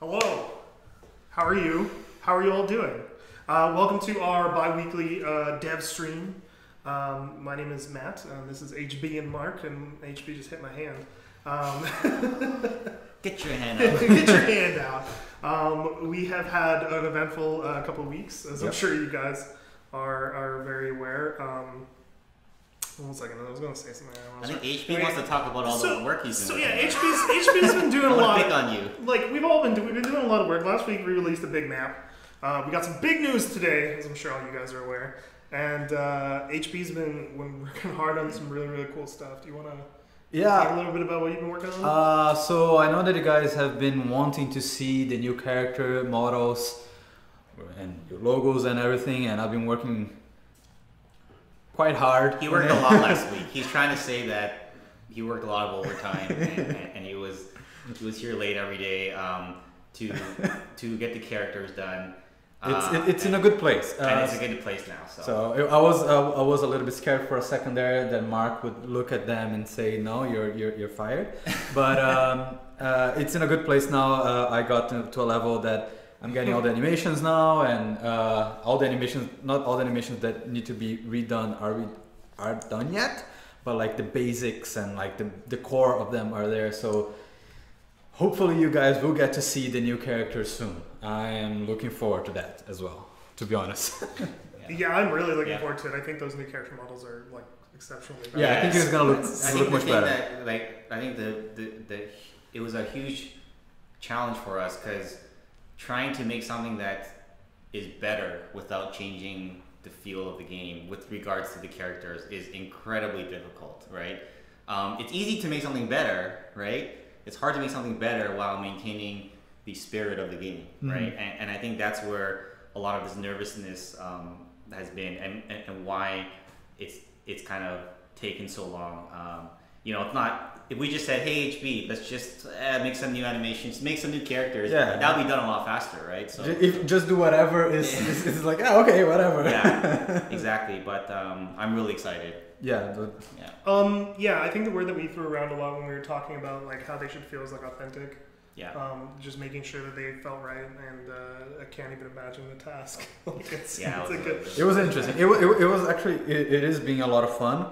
Hello. How are you? How are you all doing? Welcome to our bi-weekly dev stream. My name is Matt. This is HB and Mark, and HB just hit my hand. Get your hand out. Get your hand out. We have had an eventful couple of weeks, as I'm sure you guys are very aware. One second, I was going to say something. I think HB wants to talk about all the work he's doing. So yeah, HB's been doing a lot. Pick on you. Like we've been doing a lot of work. Last week we released a big map. We got some big news today, as I'm sure all you guys are aware. And HB's been working hard on some really cool stuff. Do you want to talk a little bit about what you've been working on? So I know that you guys have been wanting to see the new character models and your logos and everything, and I've been working quite hard. He worked a lot last week. He's trying to say that he worked a lot of overtime and he was here late every day to get the characters done. It's in a good place. And it's a good place now. So I was a little bit scared for a second there that Mark would look at them and say, "No, you're fired." But it's in a good place now. I got to a level that I'm getting all the animations now, and all the animations, not all the animations that need to be redone are done yet, but like the basics and like the core of them are there. So hopefully you guys will get to see the new characters soon. I am looking forward to that as well, to be honest. Yeah, I'm really looking forward to it. I think those new character models are like exceptionally better. Yeah, I think it's gonna look much better. I think it was a huge challenge for us because trying to make something that is better without changing the feel of the game with regards to the characters is incredibly difficult, right? It's easy to make something better, right? It's hard to make something better while maintaining the spirit of the game, right? And I think that's where a lot of this nervousness has been, and why it's kind of taken so long. It's not. If we just said, "Hey HB, let's just make some new animations, make some new characters," that'll be done a lot faster, right? So if just do whatever is like, okay, whatever. Yeah, exactly. But I'm really excited. Yeah. I think the word that we threw around a lot when we were talking about like how they should feel is like authentic. Yeah. Just making sure that they felt right, and I can't even imagine the task. It was interesting. It was actually it is being a lot of fun.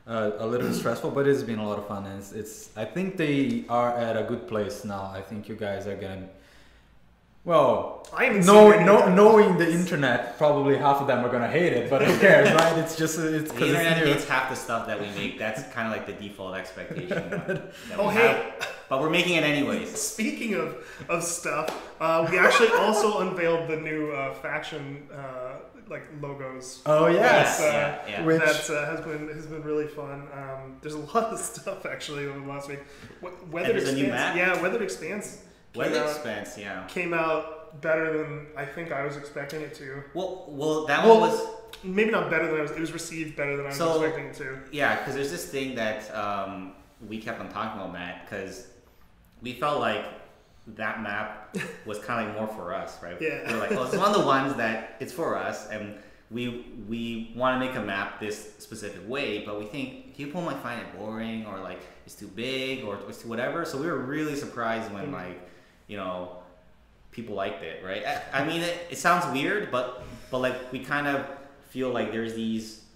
A little bit stressful, but it's been a lot of fun, and it's. I think they are at a good place now. I think you guys are gonna. Well, knowing the internet, probably half of them are gonna hate it, but who cares, right? It's just the internet hates half the stuff that we make. That's kind of like the default expectation. But we're making it anyways. Speaking of stuff, we actually also unveiled the new faction. Like logos. Oh yes, which has been really fun. There's a lot of stuff actually over the last week. Weathered Expanse. Weathered Expanse, came out better than I think I was expecting it to. Well, that one was maybe not better than it was received better than I was expecting it to. Yeah, because there's this thing that we kept on talking about, Matt, because we felt like that map was kind of like more for us, right? Yeah. We're like, well, it's one of the ones that it's for us, and we want to make a map this specific way, but we think people might find it boring, or like it's too big, or it's too whatever. So we were really surprised when people liked it, right? I mean, it sounds weird, but like we kind of feel like there's these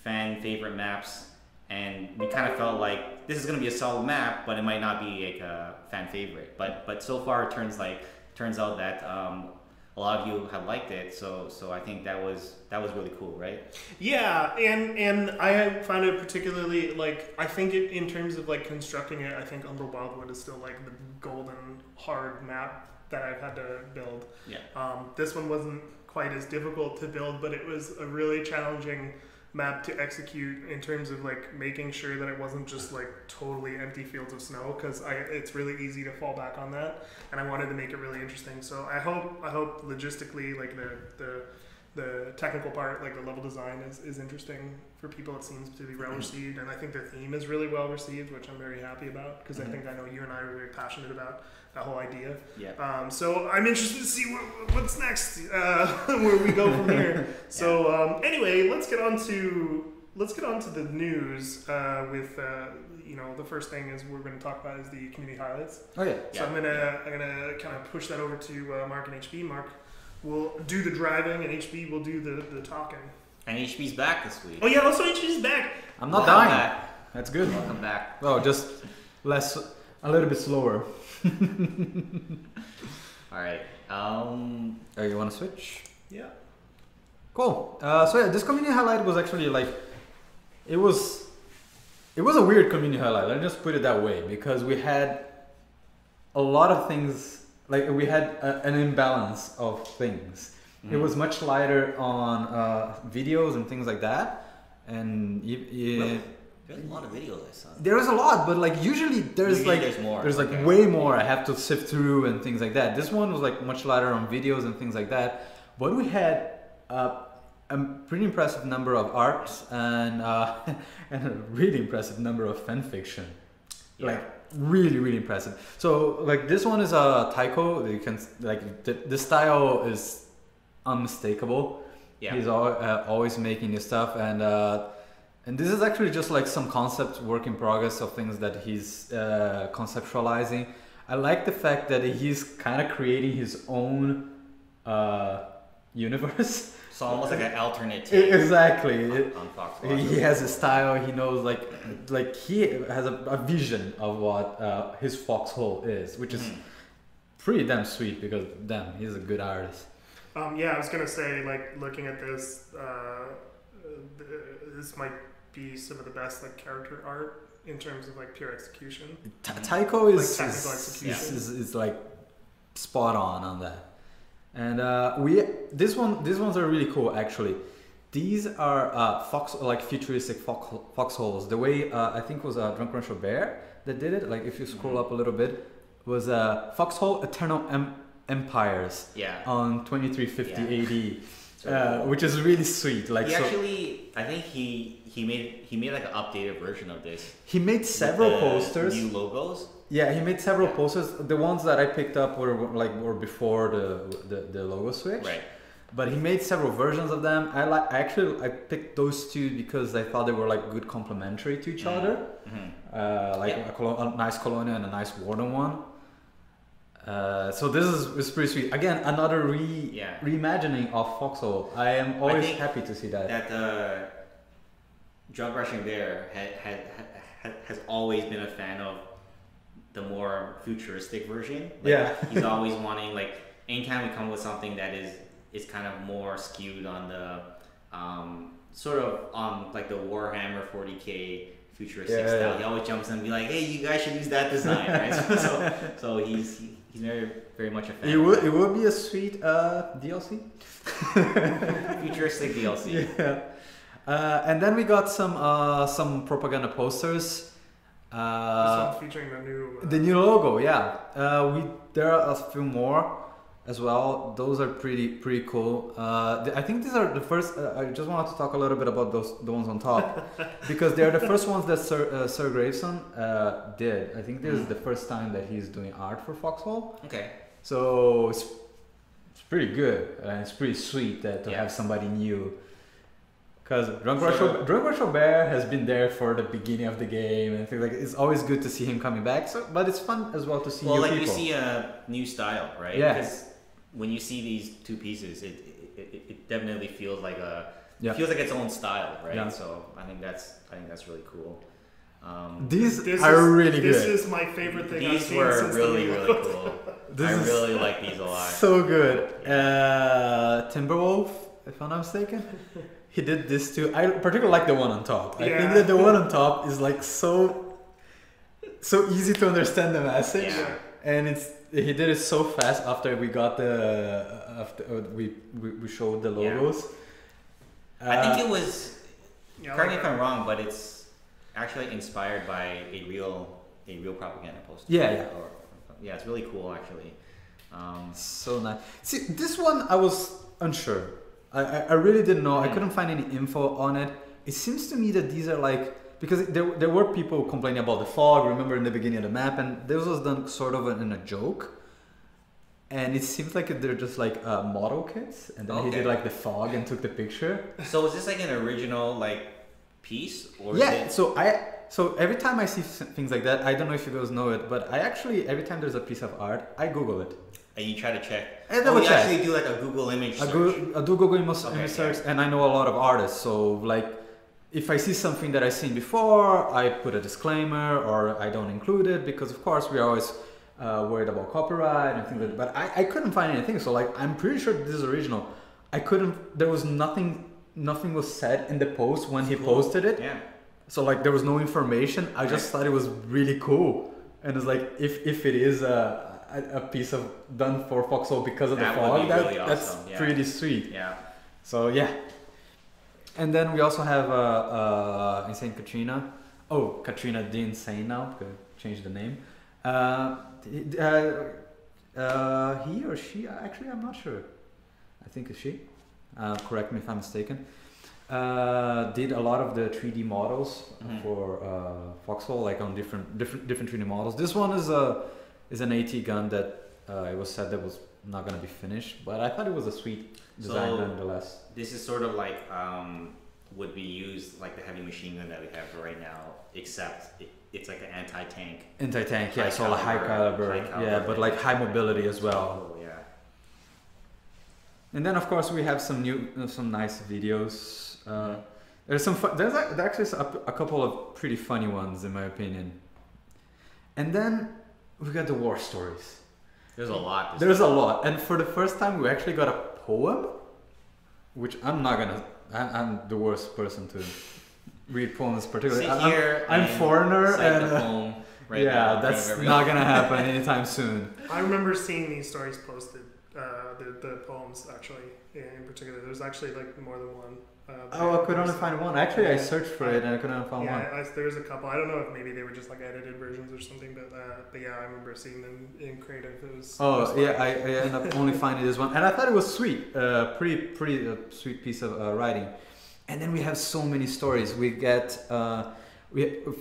fan favorite maps. And we kind of felt like this is going to be a solid map, but it might not be like a fan favorite. But so far it turns out that a lot of you have liked it. So I think that was really cool, right? Yeah, and I found it particularly like I think in terms of like constructing it, I think Umbral Wildwood is still like the golden hard map that I've had to build. Yeah. This one wasn't quite as difficult to build, but it was a really challenging map to execute in terms of like making sure that it wasn't just like totally empty fields of snow, because it's really easy to fall back on that, and I wanted to make it really interesting. So I hope logistically like the technical part, like the level design is interesting for people. It seems to be well received, and I think the theme is really well received, which I'm very happy about, because I think I know you and I are very passionate about that whole idea. Yeah. So I'm interested to see what's next, where we go from here. So anyway, let's get on to the news with the first thing is we're going to talk about is the community highlights. Oh yeah. So I'm gonna kind of push that over to Mark and HB. Mark will do the driving, and HB will do the talking. And HB's back this week. Oh yeah, also HB's back. I'm not Welcome dying. back. That's good. Welcome back. Oh, just a little bit slower. All right. Oh, you want to switch? Yeah. Cool. So yeah, this community highlight was actually like, it was a weird community highlight. Let's just put it that way, because we had a lot of things, like we had an imbalance of things. It was much lighter on videos and things like that, and Really? There's a lot of videos I saw. there was a lot, but like usually there's more. There's like way more I have to sift through and things like that. This one was like much lighter on videos and things like that, but we had a pretty impressive number of arts and and a really impressive number of fan fiction. Yeah. Like really impressive. So like this one is a Taiko. You can like the style is unmistakable. Yeah. He's always making new stuff, and this is actually just like some concept work in progress of things that he's conceptualizing. I like the fact that he's kind of creating his own universe. So almost like an alternate take Exactly. on Foxhole. He has a style. He knows like he has a vision of what his Foxhole is, which is pretty damn sweet, because damn, he's a good artist. Yeah, I was gonna say, like, looking at this, this might be some of the best like character art in terms of like pure execution. Taiko is technical execution. is like spot on that. And these ones are really cool actually. These are futuristic foxholes. The way I think it was Drunk Rancho Bear that did it. Like if you scroll up a little bit, was Foxhole Eternal Empires. Yeah. On 2350 AD. So cool. Which is really sweet. Like he actually, I think he made like an updated version of this. He made several with the posters. new logos. Yeah, he made several posters. The ones that I picked up were before the logo switch. Right. But he made several versions of them. I picked those two because I thought they were like good complementary to each other. Mm-hmm. A nice Colonial and a nice Warden one. So this is pretty sweet. Again, another reimagining of Foxhole. I am always happy to see that. That Drunk Rushing Bear has always been a fan of the more futuristic version. He's always wanting, like, anytime we come up with something that is kind of more skewed on the sort of on like the Warhammer 40k futuristic style. He always jumps in and be like, "Hey, you guys should use that design," right? So he's very very much a fan. It would be a sweet DLC. Futuristic DLC. Yeah. And then we got some propaganda posters. This one's featuring the new logo. Yeah. There are a few more as well. Those are pretty cool. I think these are the first. I just wanted to talk a little bit about the ones on top, because they're the first ones that Sir Graveson did. I think this is the first time that he's doing art for Foxhole. Okay. So it's pretty good, and it's pretty sweet to have somebody new. Because Drunk Rancho Bear has been there for the beginning of the game, and things like it's always good to see him coming back. So, but it's fun as well to see new people. You see a new style, right? Yeah. Because when you see these two pieces, it definitely feels like feels like its own style, right? Yeah. So I think that's really cool. These are really good. This is my favorite thing. These were really cool. I really like these a lot. So good. Timberwolf, if I'm not mistaken. He did this too. I particularly like the one on top. I think that the one on top is like so easy to understand the message, and he did it so fast after we got we showed the logos. I think it was. Correct me if I'm wrong, but it's actually inspired by a real propaganda poster. Yeah. It's really cool actually. So nice. See, this one I was unsure. I really didn't know. I couldn't find any info on it. It seems to me that these are like, because there were people complaining about the fog, remember in the beginning of the map, and this was done sort of in a joke. And it seems like they're just like model kits, and then he did like the fog and took the picture. So is this like an original like piece? Or yeah, so So every time I see things like that, I don't know if you guys know it, but I actually, every time there's a piece of art, I Google it. And you try to check. And you actually do like a Google image search. I do Google image search, and I know a lot of artists. So like, if I see something that I've seen before, I put a disclaimer or I don't include it because, of course, we are always worried about copyright and things like that. But I couldn't find anything. So like, I'm pretty sure this is original. I couldn't. There was nothing. Nothing was said in the post when he posted it. Yeah. So like, there was no information. I just thought it was really cool, and it's like if it is a piece of done for Foxhole because of the fog, really that's awesome. pretty sweet. Yeah. So yeah. And then we also have Insane Katrina. Oh, Katrina the Insane now, because changed the name. He or she? Actually, I'm not sure. I think it's she. Correct me if I'm mistaken. Did a lot of the 3D models for Foxhole, like on different 3D models. This one is an AT gun that it was said that was not gonna be finished, but I thought it was a sweet design nonetheless. This is sort of like would be used like the heavy machine gun that we have for right now, except it's like an anti-tank. Anti-tank, yeah, so like high caliber, yeah, but like high mobility as well. Yeah. And then of course we have some nice videos. There's actually a couple of pretty funny ones in my opinion. And then we got the war stories. There's a lot. There's a lot, and for the first time we actually got a poem, which I'm the worst person to read poems particularly. I'm foreigner and right now, that's not gonna happen anytime soon. I remember seeing these stories posted, the poems actually in particular. There's actually like more than one. I could only find one. Actually, I searched for it and I couldn't find one. Yeah, there's a couple. I don't know if maybe they were just like edited versions or something, but yeah, I remember seeing them in creative. I ended up only finding this one, and I thought it was sweet. Pretty sweet piece of writing. And then we have so many stories. We get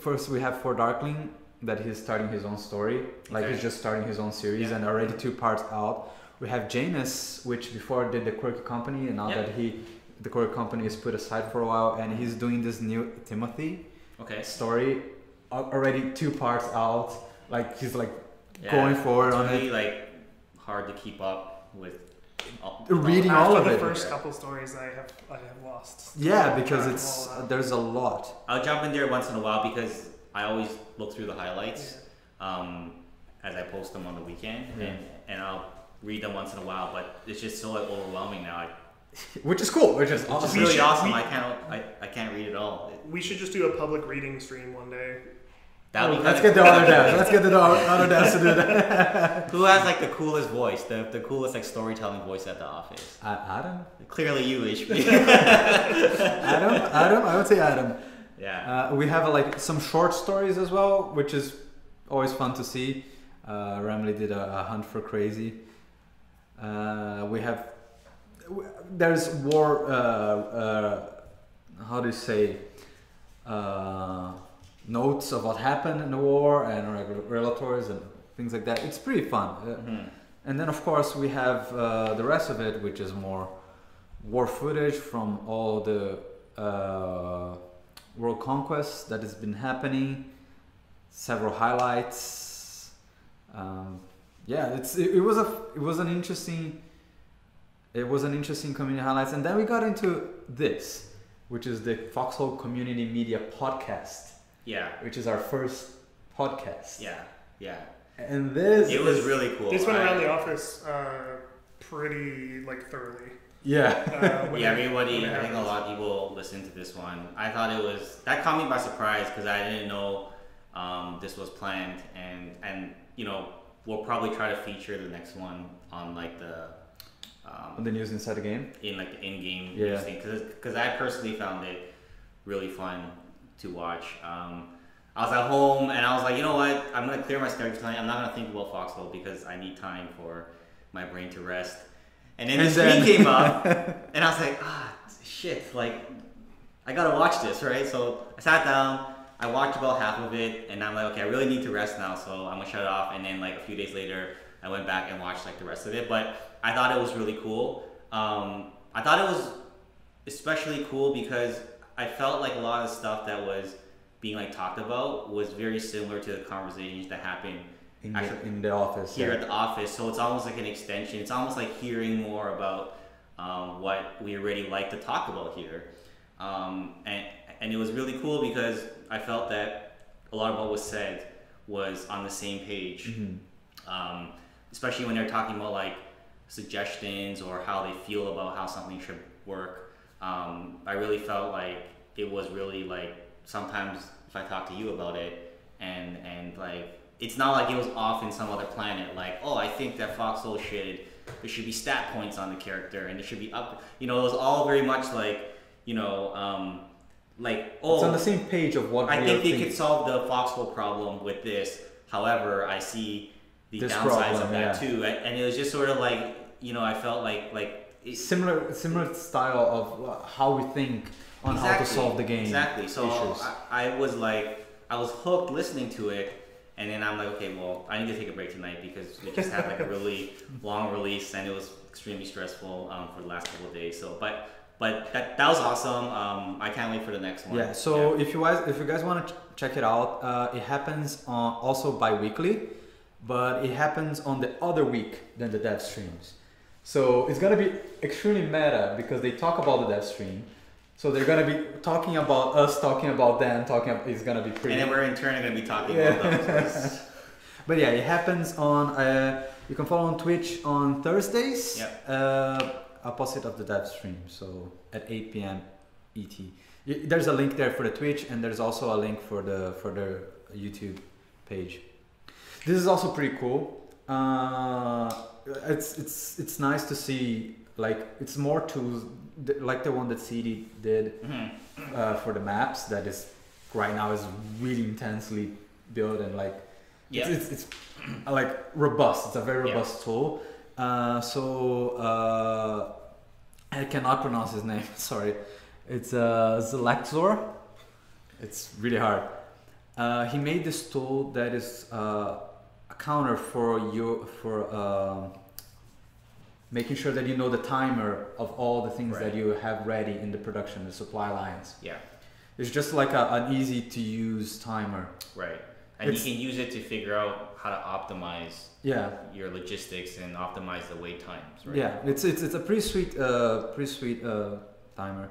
first we have For Darkling, that he's starting his own story, like he's just starting his own series, and already 2 parts out. We have Janus, which before did the Quirky Company, and now that the Quirky Company is put aside for a while, and he's doing this new Timothy story, already 2 parts out. Like he's like going forward on it. It's really like hard to keep up with. Reading all of it. The first couple stories I have lost. Yeah, because there's a lot. I'll jump in there once in a while because I always look through the highlights as I post them on the weekend, and I'll read them once in a while. But it's just so like overwhelming now. Which is cool. Which is awesome. It's really awesome. I can't read it all. We should just do a public reading stream one day. Let's get the other devs. Let's get the other devs to do that. Who has like the coolest voice, the coolest like storytelling voice at the office? Adam. Clearly you, HP. Adam. I would say Adam. Yeah. We have like some short stories as well, which is always fun to see. Ramley did a Hunt for Crazy. There's war. How do you say? Notes of what happened in the war and relatories and things like that. It's pretty fun. And then of course we have the rest of it, which is more war footage from all the world conquests that has been happening, several highlights. It was an interesting community highlights. And then we got into this, which is the Foxhole Community Media Podcast. Yeah. Which is our first podcast. Yeah. And it was really cool. This went around the office pretty like thoroughly. Yeah. I think a lot of people listen to this one. I thought that caught me by surprise because I didn't know this was planned, and we'll probably try to feature the next one on like the news inside the game, in like the in-game news thing, because I personally found it really fun to watch. I was at home and I was like, you know what? I'm gonna clear my schedule tonight. I'm not gonna think about Foxhole because I need time for my brain to rest. And then this screen came up, and I was like, shit! Like, I gotta watch this, right? So I sat down, I watched about half of it, and I'm like, okay, I really need to rest now, so I'm gonna shut it off. And then like a few days later, I went back and watched like the rest of it. But I thought it was really cool. I thought it was especially cool because I felt like a lot of the stuff that was being like talked about was very similar to the conversations that happened in the office here at the office. So it's almost like an extension. It's almost like hearing more about what we already like to talk about here, and it was really cool because I felt that a lot of what was said was on the same page, especially when they're talking about like suggestions or how they feel about how something should work. I really felt like it was really like sometimes if I talk to you about it and like it's not like it was off in some other planet like, oh, I think that Foxhole there should be stat points on the character and there should be up, it was all very much like, like, oh, it's on the same page of what I think they could solve the Foxhole problem with this. However, I see the downsides of that too. And it was just sort of like, I felt like similar style of how we think on how to solve the game. Exactly. So I was hooked listening to it, and then I'm like, okay, well, I need to take a break tonight because we just had like a really long release, and it was extremely stressful for the last couple of days. So, but that was awesome. I can't wait for the next one. Yeah. So if you guys want to check it out, it happens also bi-weekly, but it happens on the other week than the dev streams. So it's gonna be extremely meta because they talk about the dev stream. So they're gonna be talking about us, talking about them, it's gonna be pretty. And then we're in turn gonna be talking about them. But yeah, it happens on. You can follow on Twitch on Thursdays. Yep. Opposite of the dev stream, so at 8 p.m. ET. There's a link there for the Twitch, and there's also a link for the YouTube page. This is also pretty cool. It's nice to see, like, it's more tools like the one that CD did for the maps that is right now is really intensely built and like it's like robust. It's a very robust tool. I cannot pronounce his name. Sorry. It's Zalexor. It's really hard. He made this tool that is a counter for making sure that you know the timer of all the things that you have ready in the production, the supply lines. Yeah. It's just like an easy to use timer. Right. And you can use it to figure out how to optimize your logistics and optimize the wait times, right? Yeah, it's a pretty sweet timer.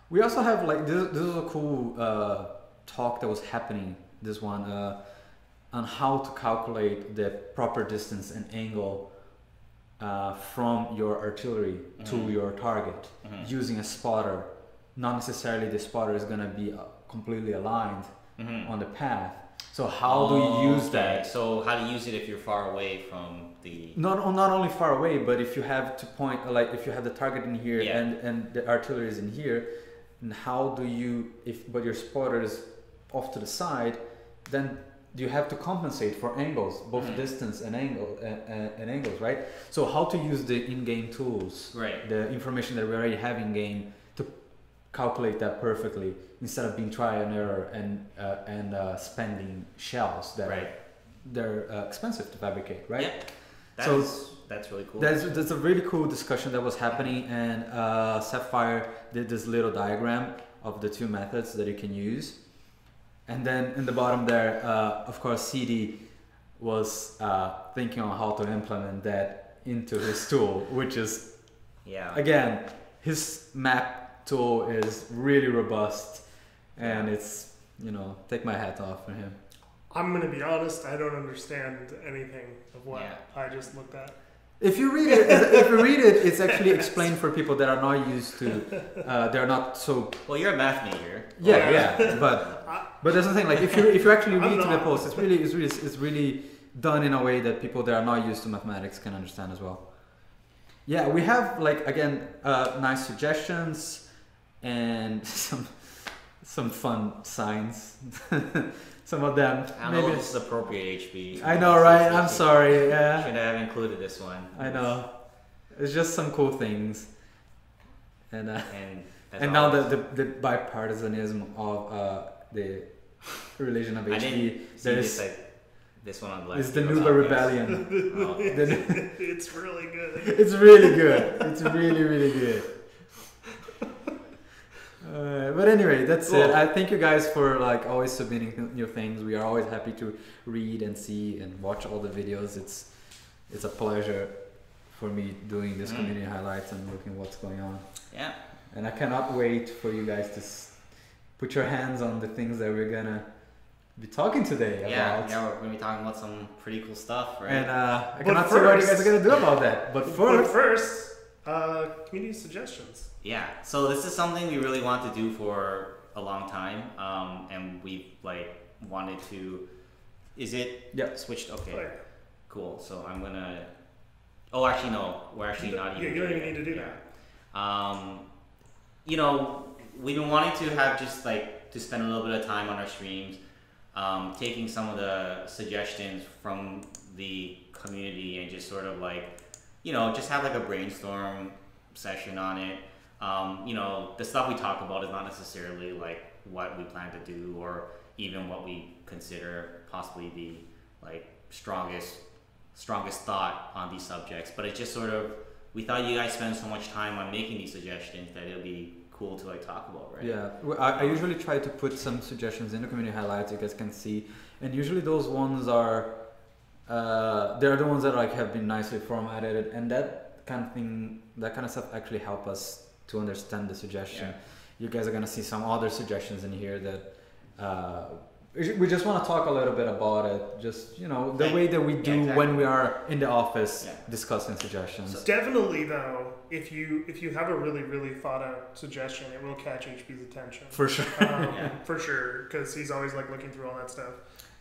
We also have like this is a cool talk that was happening. This one on how to calculate the proper distance and angle from your artillery to your target using a spotter. Not necessarily the spotter is gonna be completely aligned on the path. So how do you use that? So how do you use it if you're far away from the... Not only far away, but if you have to point, like if you have the target in here and the artillery is in here, and how do you, but your spotter is off to the side, then you have to compensate for angles, both distance and angles, right? So how to use the in-game tools, the information that we already have in-game to calculate that perfectly instead of being trial and error and spending shells that they're expensive to fabricate, right? Yeah. That's really cool. There's a really cool discussion that was happening, and Sapphire did this little diagram of the two methods that you can use. And then in the bottom there, of course, CD was thinking on how to implement that into his tool, which is, again, his map tool is really robust, and it's, take my hat off for him. I'm gonna be honest, I don't understand anything of what I just looked at. If you read it, it's actually explained for people that are not used to. They're not so. Well, you're a math major. Yeah, but that's the thing. Like if you actually read through the post, it's really done in a way that people that are not used to mathematics can understand as well. Yeah, we have like again nice suggestions and some fun signs. Some of them. I don't know if this is appropriate, HB. I know, right? I'm sorry. Yeah. Should have included this one. I know. It's just some cool things. And now the bipartisanism of the religion of HB. I didn't see this one on the left. It's the Nuba Rebellion. It's really good. It's really good. It's really, really good. But anyway, that's Cool. it. I thank you guys for like always submitting new things. We are always happy to read and see and watch all the videos. It's a pleasure for me doing this community highlights and looking what's going on. Yeah. And I cannot wait for you guys to put your hands on the things that we're gonna be talking today about. Yeah, we're gonna be talking about some pretty cool stuff, right? And I cannot see what you guys are gonna do about that. But first, community suggestions. Yeah, so this is something we really want to do for a long time, and we've like wanted to. Is it switched? Okay, Oh, yeah. cool. So I'm gonna. Oh, actually no, we're actually not even. Yeah, you don't even need to do that. You know, we've been wanting to have just like to spend a little bit of time on our streams, taking some of the suggestions from the community and just sort of like, you know, just have like a brainstorm session on it. You know, the stuff we talk about is not necessarily like what we plan to do or even what we consider possibly the like strongest thought on these subjects, but it's just sort of, we thought you guys spend so much time on making these suggestions that it'll be cool to like talk about, right? Yeah, I usually try to put some suggestions in the community highlights you guys can see, and usually those ones are they're the ones that like have been nicely formatted, and that kind of stuff actually help us to understand the suggestion. Yeah. You guys are gonna see some other suggestions in here that we just want to talk a little bit about it, just, you know, the way that we do when we are in the office discussing suggestions. So definitely though, if you have a really thought out suggestion, it will catch HP's attention. For sure. For sure, because he's always like looking through all that stuff.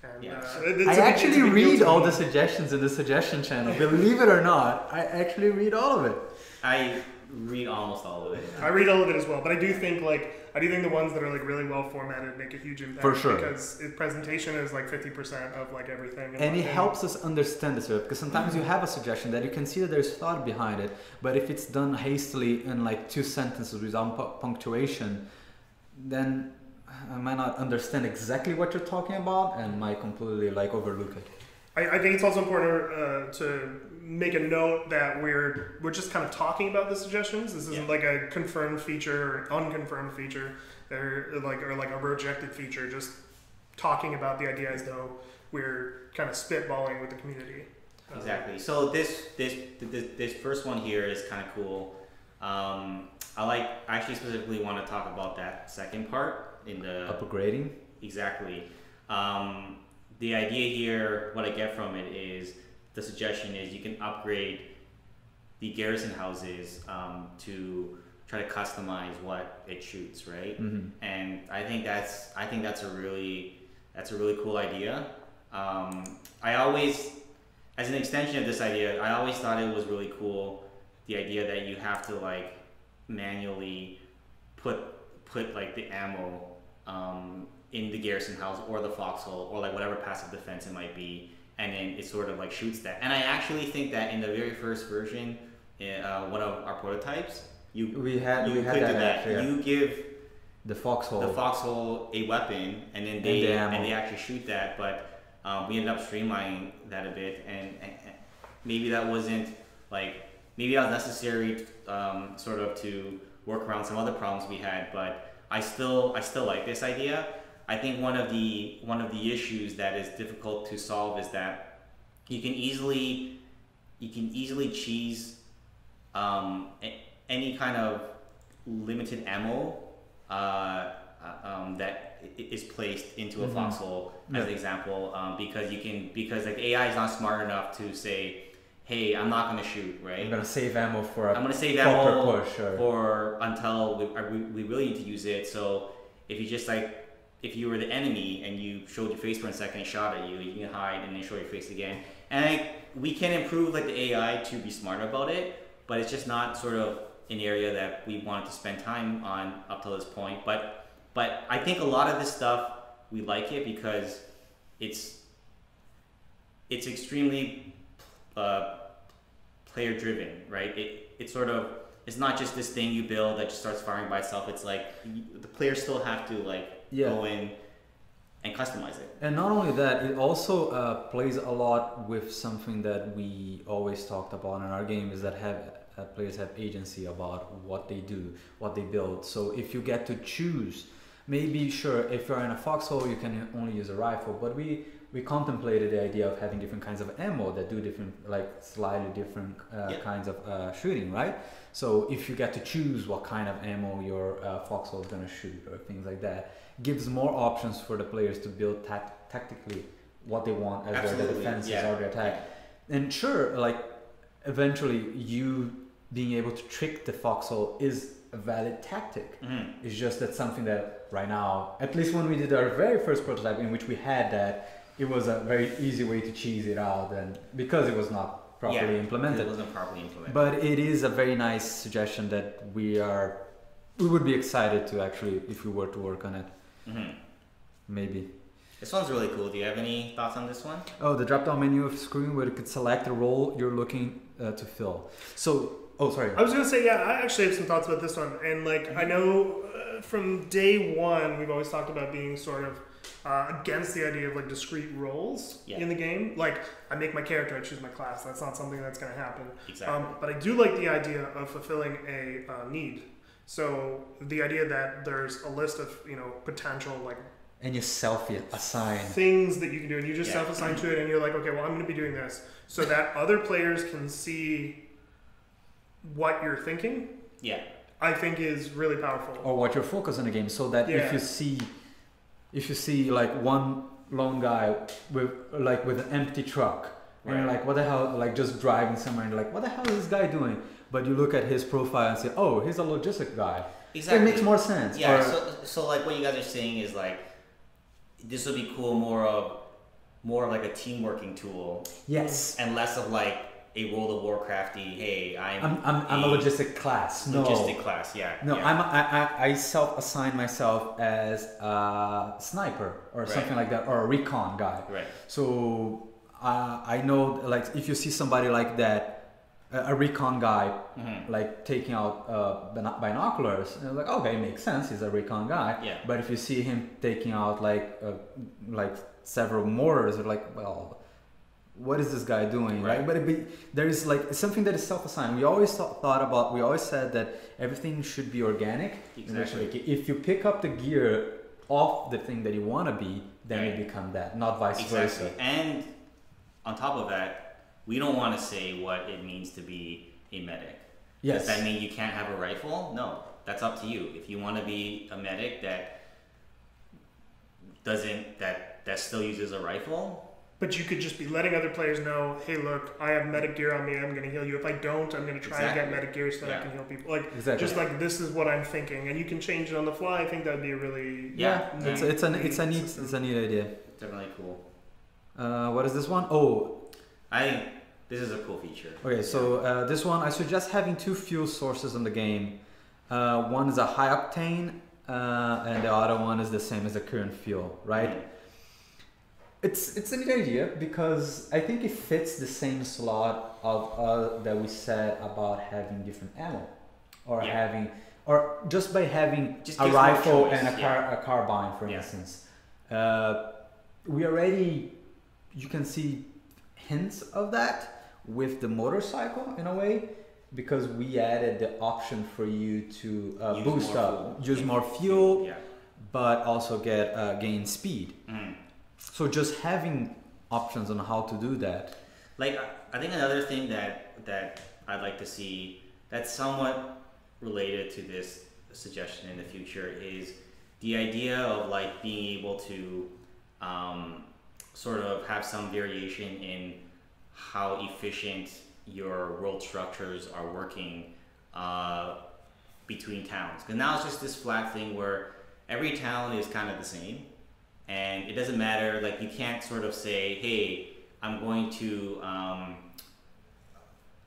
And, I actually read all the suggestions in the suggestion channel. Believe it or not, I actually read all of it. I read almost all of it. I read all of it as well, but I do think the ones that are like really well formatted make a huge impact. For sure. Because presentation is like 50% of like everything. And it helps us understand the subject, because sometimes you have a suggestion that you can see that there's thought behind it, but if it's done hastily in like 2 sentences without punctuation, then I might not understand exactly what you're talking about and might completely like overlook it. I think it's also important to make a note that we're just kind of talking about the suggestions. This isn't like a confirmed feature or unconfirmed feature, or like a rejected feature. Just talking about the idea as though we're kind of spitballing with the community. Exactly. So this first one here is kind of cool. I actually specifically want to talk about that second part in the upgrading. Exactly. The idea here, what I get from it is, the suggestion is you can upgrade the garrison houses to try to customize what it shoots, right? Mm-hmm. And I think that's a really cool idea. I always, as an extension of this idea, I always thought it was really cool, the idea that you have to like manually put like the ammo in the garrison house or the foxhole or like whatever passive defense it might be, and then it sort of like shoots that. And I actually think that in the very first version, one of our prototypes, you could do that. You give the foxhole a weapon, and then they actually shoot that. But we ended up streamlining that a bit, and maybe that wasn't like, maybe that was necessary sort of to work around some other problems we had, but I still like this idea. I think one of the issues that is difficult to solve is that you can easily cheese any kind of limited ammo that is placed into a foxhole, as an example, because like AI is not smart enough to say, hey, I'm not going to shoot, right? I'm going to save ammo for until we really need to use it. So if you were the enemy and you showed your face for a second and shot at you, you can hide and then show your face again. And we can improve like the AI to be smart about it, but it's just not sort of an area that we wanted to spend time on up till this point. But I think a lot of this stuff, we like it because it's extremely player driven, right? It's not just this thing you build that just starts firing by itself. It's like the players still have to go in and customize it. And not only that, it also plays a lot with something that we always talked about in our game, is that players have agency about what they do, what they build. So if you get to choose, maybe sure, if you're in a foxhole, you can only use a rifle, but we contemplated the idea of having different kinds of ammo that do different, like slightly different kinds of shooting, right? So if you get to choose what kind of ammo your foxhole is going to shoot or things like that, gives more options for the players to build tactically what they want as their defenses or their attack. And sure, like eventually you being able to trick the foxhole is a valid tactic. It's just that something that right now, at least when we did our very first prototype in which we had that, it was a very easy way to cheese it out, and because it was not properly implemented. It wasn't properly implemented. But it is a very nice suggestion that we would be excited to actually, if we were to work on it. Maybe. This one's really cool. Do you have any thoughts on this one? Oh, the drop-down menu of screen where you could select the role you're looking to fill. So, sorry. I was gonna say, I actually have some thoughts about this one, and like I know from day one we've always talked about being sort of against the idea of like discrete roles in the game. Like I make my character, I choose my class. That's not something that's gonna happen. Exactly. But I do like the idea of fulfilling a need. So the idea that there's a list of potential like. And you self-assign things that you can do, and you just self-assign to it, and you're like, okay, well, I'm going to be doing this, so that other players can see what you're thinking. Yeah, I think is really powerful. Or what you're focused on the game, so that if you see like one lone guy with an empty truck, and you're like, what the hell? Like just driving somewhere, and you're like, what the hell is this guy doing? But you look at his profile and say, oh, he's a logistic guy. Exactly. It makes more sense. Yeah. So like what you guys are saying is like. This would be cool, more of like a team working tool. Yes. And less of like a World of Warcrafty. Hey, I'm a logistic class. Logistic class, yeah. No, yeah. I self-assign myself as a sniper or something like that, or a recon guy. Right. So I know, like, if you see somebody like that, a recon guy, like taking out binoculars, and like, okay, makes sense, he's a recon guy. Yeah. But if you see him taking out like several mortars, you're like, well, what is this guy doing? Right. But there is like something that is self-assigned. We always we always said that everything should be organic. Exactly. If you pick up the gear off the thing that you want to be, then you become that, not vice versa. And on top of that, we don't want to say what it means to be a medic. Yes. Does that mean you can't have a rifle? No, that's up to you. If you want to be a medic that still uses a rifle. But you could just be letting other players know, hey, look, I have medic gear on me. I'm going to heal you. If I don't, I'm going to try and get medic gear so that I can heal people. Like just like this is what I'm thinking, and you can change it on the fly. I think that'd be a really it's a neat idea. Definitely cool. What is this one? Oh. I think this is a cool feature. Okay, so this one, I suggest having two fuel sources in the game. One is a high octane, and the other one is the same as the current fuel, right? It's a neat idea because I think it fits the same slot of that we said about having different ammo, or just by having a rifle and a carbine, for instance. You can see hints of that with the motorcycle in a way, because we added the option for you to use more fuel, but also gain speed. So just having options on how to do that. Like I think another thing that I'd like to see that's somewhat related to this suggestion in the future is the idea of like being able to sort of have some variation in how efficient your world structures are working between towns. Because now it's just this flat thing where every town is kind of the same, and it doesn't matter. Like you can't sort of say, "Hey, I'm going to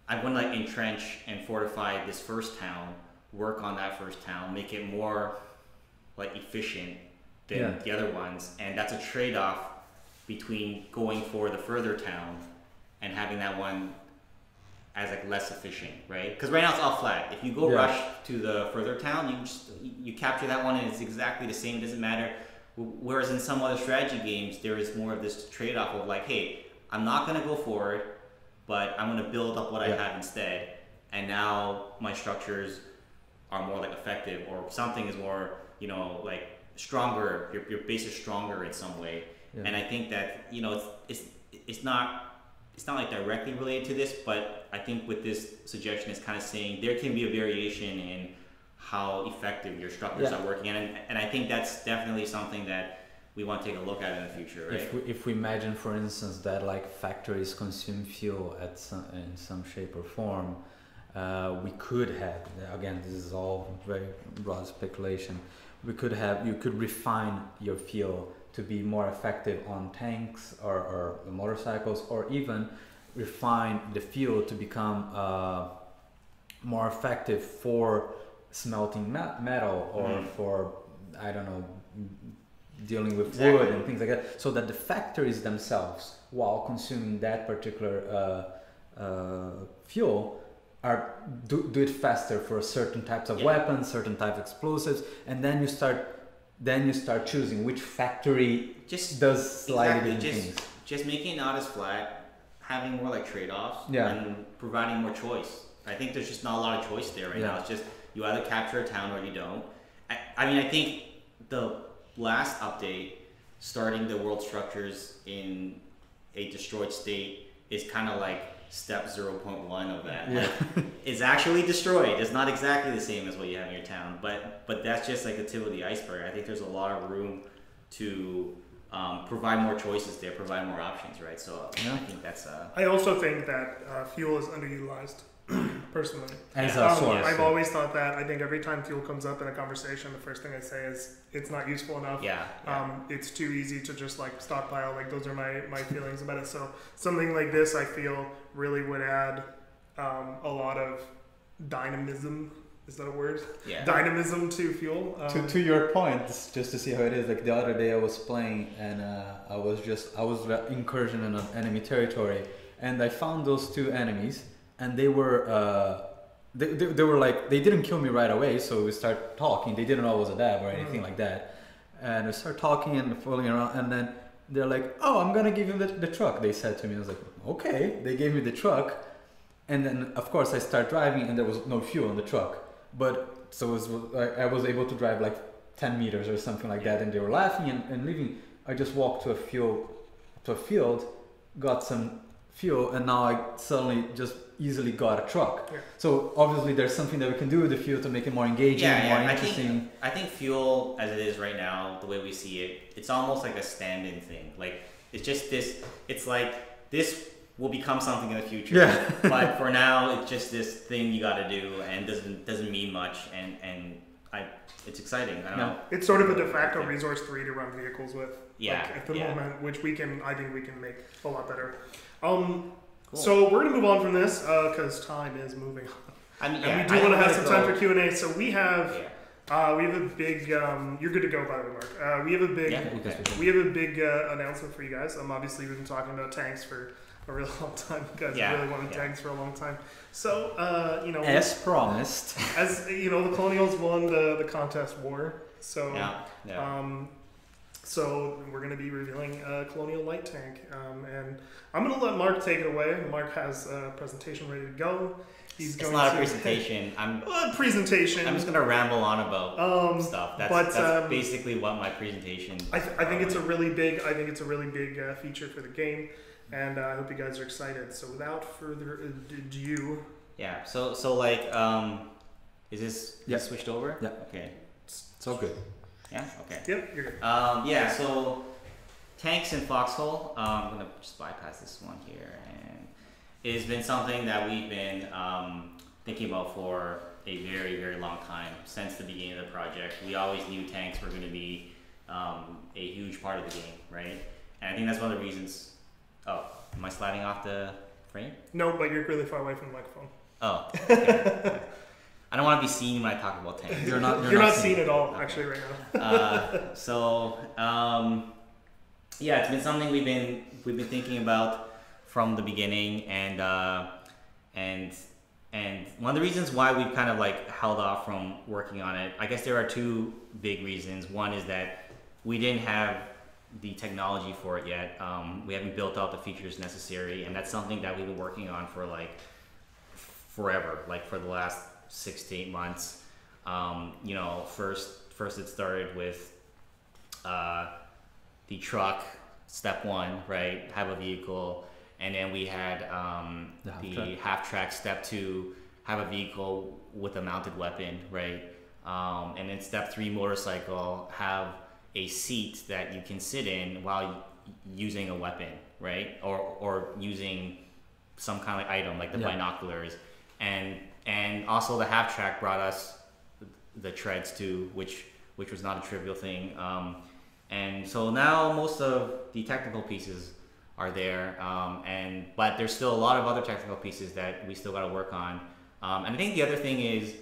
like entrench and fortify this first town, work on that first town, make it more like efficient than the other ones," and that's a trade-off between going for the further town and having that one as like less efficient, right? Because right now it's all flat. If you go rush to the further town, you capture that one and it's exactly the same. It doesn't matter. Whereas in some other strategy games, there is more of this trade-off of like, hey, I'm not going to go forward, but I'm going to build up what I have instead. and now my structures are more like effective, or something is more, you know, like stronger. Your base is stronger in some way, and I think that, you know, it's not like directly related to this, but I think with this suggestion, it's kind of saying there can be a variation in how effective your structures are working, and I think that's definitely something that we want to take a look at in the future, right? If we imagine, for instance, that like factories consume fuel in some shape or form, we could have, again, this is all very broad speculation, you could refine your fuel to be more effective on tanks or motorcycles, or even refine the fuel to become more effective for smelting metal, or for, I don't know, dealing with wood and things like that, so that the factories themselves, while consuming that particular fuel, do it faster for certain types of weapons, certain types of explosives, and then you start choosing which factory does slightly different things. Just making it not as flat, having more like trade-offs, and providing more choice. I think there's just not a lot of choice there right now. It's just you either capture a town or you don't. I mean, I think the last update, starting the world structures in a destroyed state, is kind of like step 0.1 of that. It's actually destroyed. It's not exactly the same as what you have in your town, but that's just like the tip of the iceberg. I think there's a lot of room to provide more choices there, provide more options, right? So I think that's. I also think that fuel is underutilized. Personally, as a source, I've always thought that. I think every time fuel comes up in a conversation, the first thing I say is it's not useful enough. It's too easy to just like stockpile. Like those are my feelings about it. So something like this, I feel, really would add a lot of dynamism. Is that a word? Yeah. Dynamism to fuel. To your point, just to see how it is. Like the other day, I was playing and I was incursion in an enemy territory, and I found those two enemies. And they were they were like, they didn't kill me right away, so we start talking. They didn't know I was a dab or anything like that. And we start talking and fooling around, and then they're like, "Oh, I'm gonna give you the truck," they said to me. I was like, "Okay." They gave me the truck, and then of course I start driving, and there was no fuel in the truck. But so I was able to drive like 10 meters or something like that, and they were laughing and leaving. I just walked to a field, got some fuel, and now I suddenly just easily got a truck. So obviously there's something that we can do with the fuel to make it more engaging, more interesting. I think fuel as it is right now, the way we see it, it's almost like a stand-in thing. Like it's just this, it's like this will become something in the future. But for now it's just this thing you got to do, and doesn't mean much, and it's exciting. I don't know. It's sort of a de facto resource 3 to run vehicles with. Yeah. Like at the moment, which I think we can make a lot better. Cool. So we're gonna move on from this because time is moving on. I mean, and we do want to have some time for Q&A. So we have a big. You're good to go, by the way, Mark. We have a big announcement for you guys. Obviously we've been talking about tanks for a really long time. You guys really wanted tanks for a long time. So as promised, as you know, the Colonials won the contest war. So so we're going to be revealing a Colonial light tank, and I'm going to let Mark take it away. Mark has a presentation ready to go. It's not a presentation. Presentation. I'm just going to ramble on about stuff. That's basically what my presentation. I think it's a really big. I think it's a really big feature for the game, and I hope you guys are excited. So without further ado. Yeah. So like, is this switched over? Yeah. Okay. It's all good. Yeah. Okay. Yep, you're good. So tanks in Foxhole. I'm gonna just bypass this one here, and it has been something that we've been thinking about for a very, very long time, since the beginning of the project. We always knew tanks were going to be a huge part of the game, right? And I think that's one of the reasons. Oh, am I sliding off the frame? No, but you're really far away from the microphone. Oh. Okay. I don't want to be seen when I talk about tanks. You're not seen at all, actually, right now. It's been something we've been thinking about from the beginning, and one of the reasons why we've kind of like held off from working on it, I guess there are two big reasons. One is that we didn't have the technology for it yet. We haven't built out the features necessary, and that's something that we've been working on for like forever, like for the last 6 to 8 months. You know, first it started with the truck, step one, right? Have a vehicle, and then we had the half track, step two, have a vehicle with a mounted weapon, right? And then step three, motorcycle, have a seat that you can sit in while using a weapon, right? Or using some kind of item like the binoculars, and also the half track brought us the treads too, which was not a trivial thing. And so now most of the technical pieces are there, but there's still a lot of other technical pieces that we still got to work on. And I think the other thing is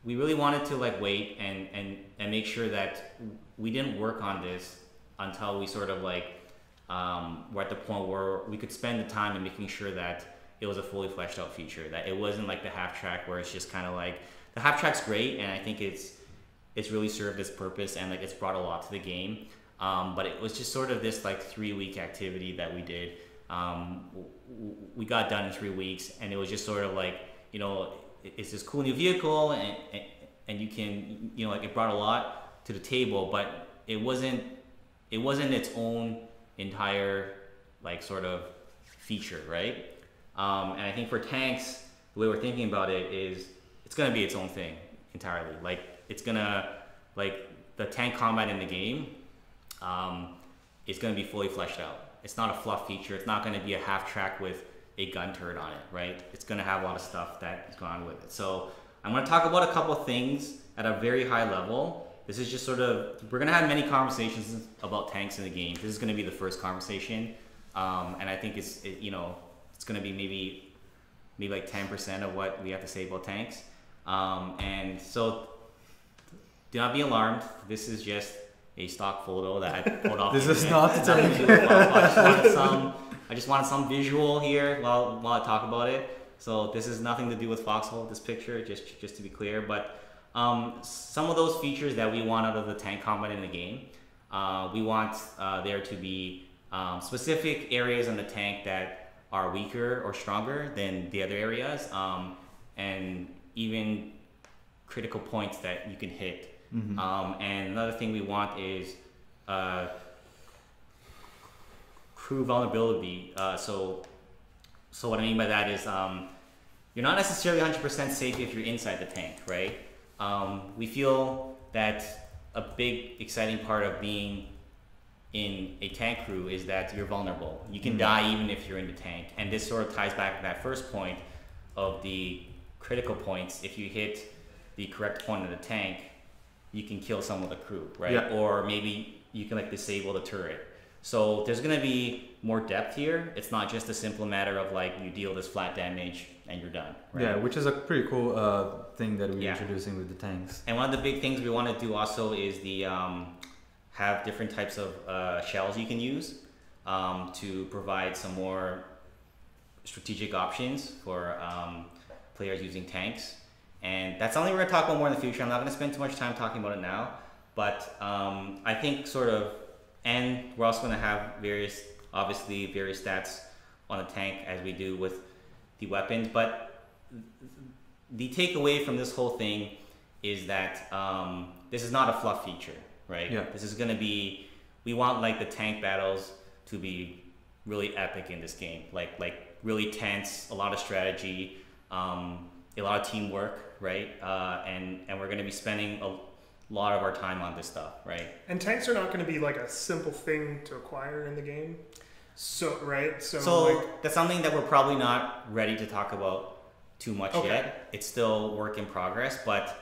we really wanted to like wait and make sure that we didn't work on this until we sort of like were at the point where we could spend the time in making sure that it was a fully fleshed out feature, that it wasn't like the half track where it's just kind of like, the half track's great and I think it's really served its purpose and like it's brought a lot to the game, but it was just sort of this like 3-week activity that we did. We got done in 3 weeks, and it was just sort of like, you know, it's this cool new vehicle, and you can, you know, like it brought a lot to the table, but it wasn't its own entire like sort of feature, right? And I think for tanks, the way we're thinking about it is it's gonna be its own thing entirely. Like it's gonna, like the tank combat in the game is gonna be fully fleshed out. It's not a fluff feature. It's not gonna be a half track with a gun turret on it, right? It's gonna have a lot of stuff that is going on with it. So I'm gonna talk about a couple of things at a very high level. This is just sort of, we're gonna have many conversations about tanks in the game. This is gonna be the first conversation. And I think it's gonna be maybe like 10% of what we have to say about tanks. And so do not be alarmed. This is just a stock photo that I pulled off. This is not I just wanted some visual here while I talk about it. So this is nothing to do with Foxhole, this picture, just to be clear. But some of those features that we want out of the tank combat in the game, we want there to be specific areas in the tank that are weaker or stronger than the other areas, and even critical points that you can hit. Mm-hmm. And another thing we want is crew vulnerability. So what I mean by that is you're not necessarily 100% safe if you're inside the tank, right? We feel that a big exciting part of being in a tank crew is that you're vulnerable. You can die even if you're in the tank. And this sort of ties back to that first point of the critical points. If you hit the correct point of the tank, you can kill some of the crew, right? Yeah. Or maybe you can like disable the turret. So there's gonna be more depth here. It's not just a simple matter of like you deal this flat damage and you're done, right? Yeah, which is a pretty cool thing that we're introducing with the tanks. And one of the big things we want to do also is the have different types of shells you can use to provide some more strategic options for players using tanks. And that's something we're going to talk about more in the future. I'm not going to spend too much time talking about it now, but I think sort of, and we're also going to have various stats on the tank as we do with the weapons. But the takeaway from this whole thing is that this is not a fluff feature, right? Yeah. This is going to be, we want like the tank battles to be really epic in this game, like really tense, a lot of strategy, a lot of teamwork, right? And we're going to be spending a lot of our time on this stuff, right? And tanks are not going to be like a simple thing to acquire in the game. So, right? So like, that's something that we're probably not ready to talk about too much yet. It's still work in progress, but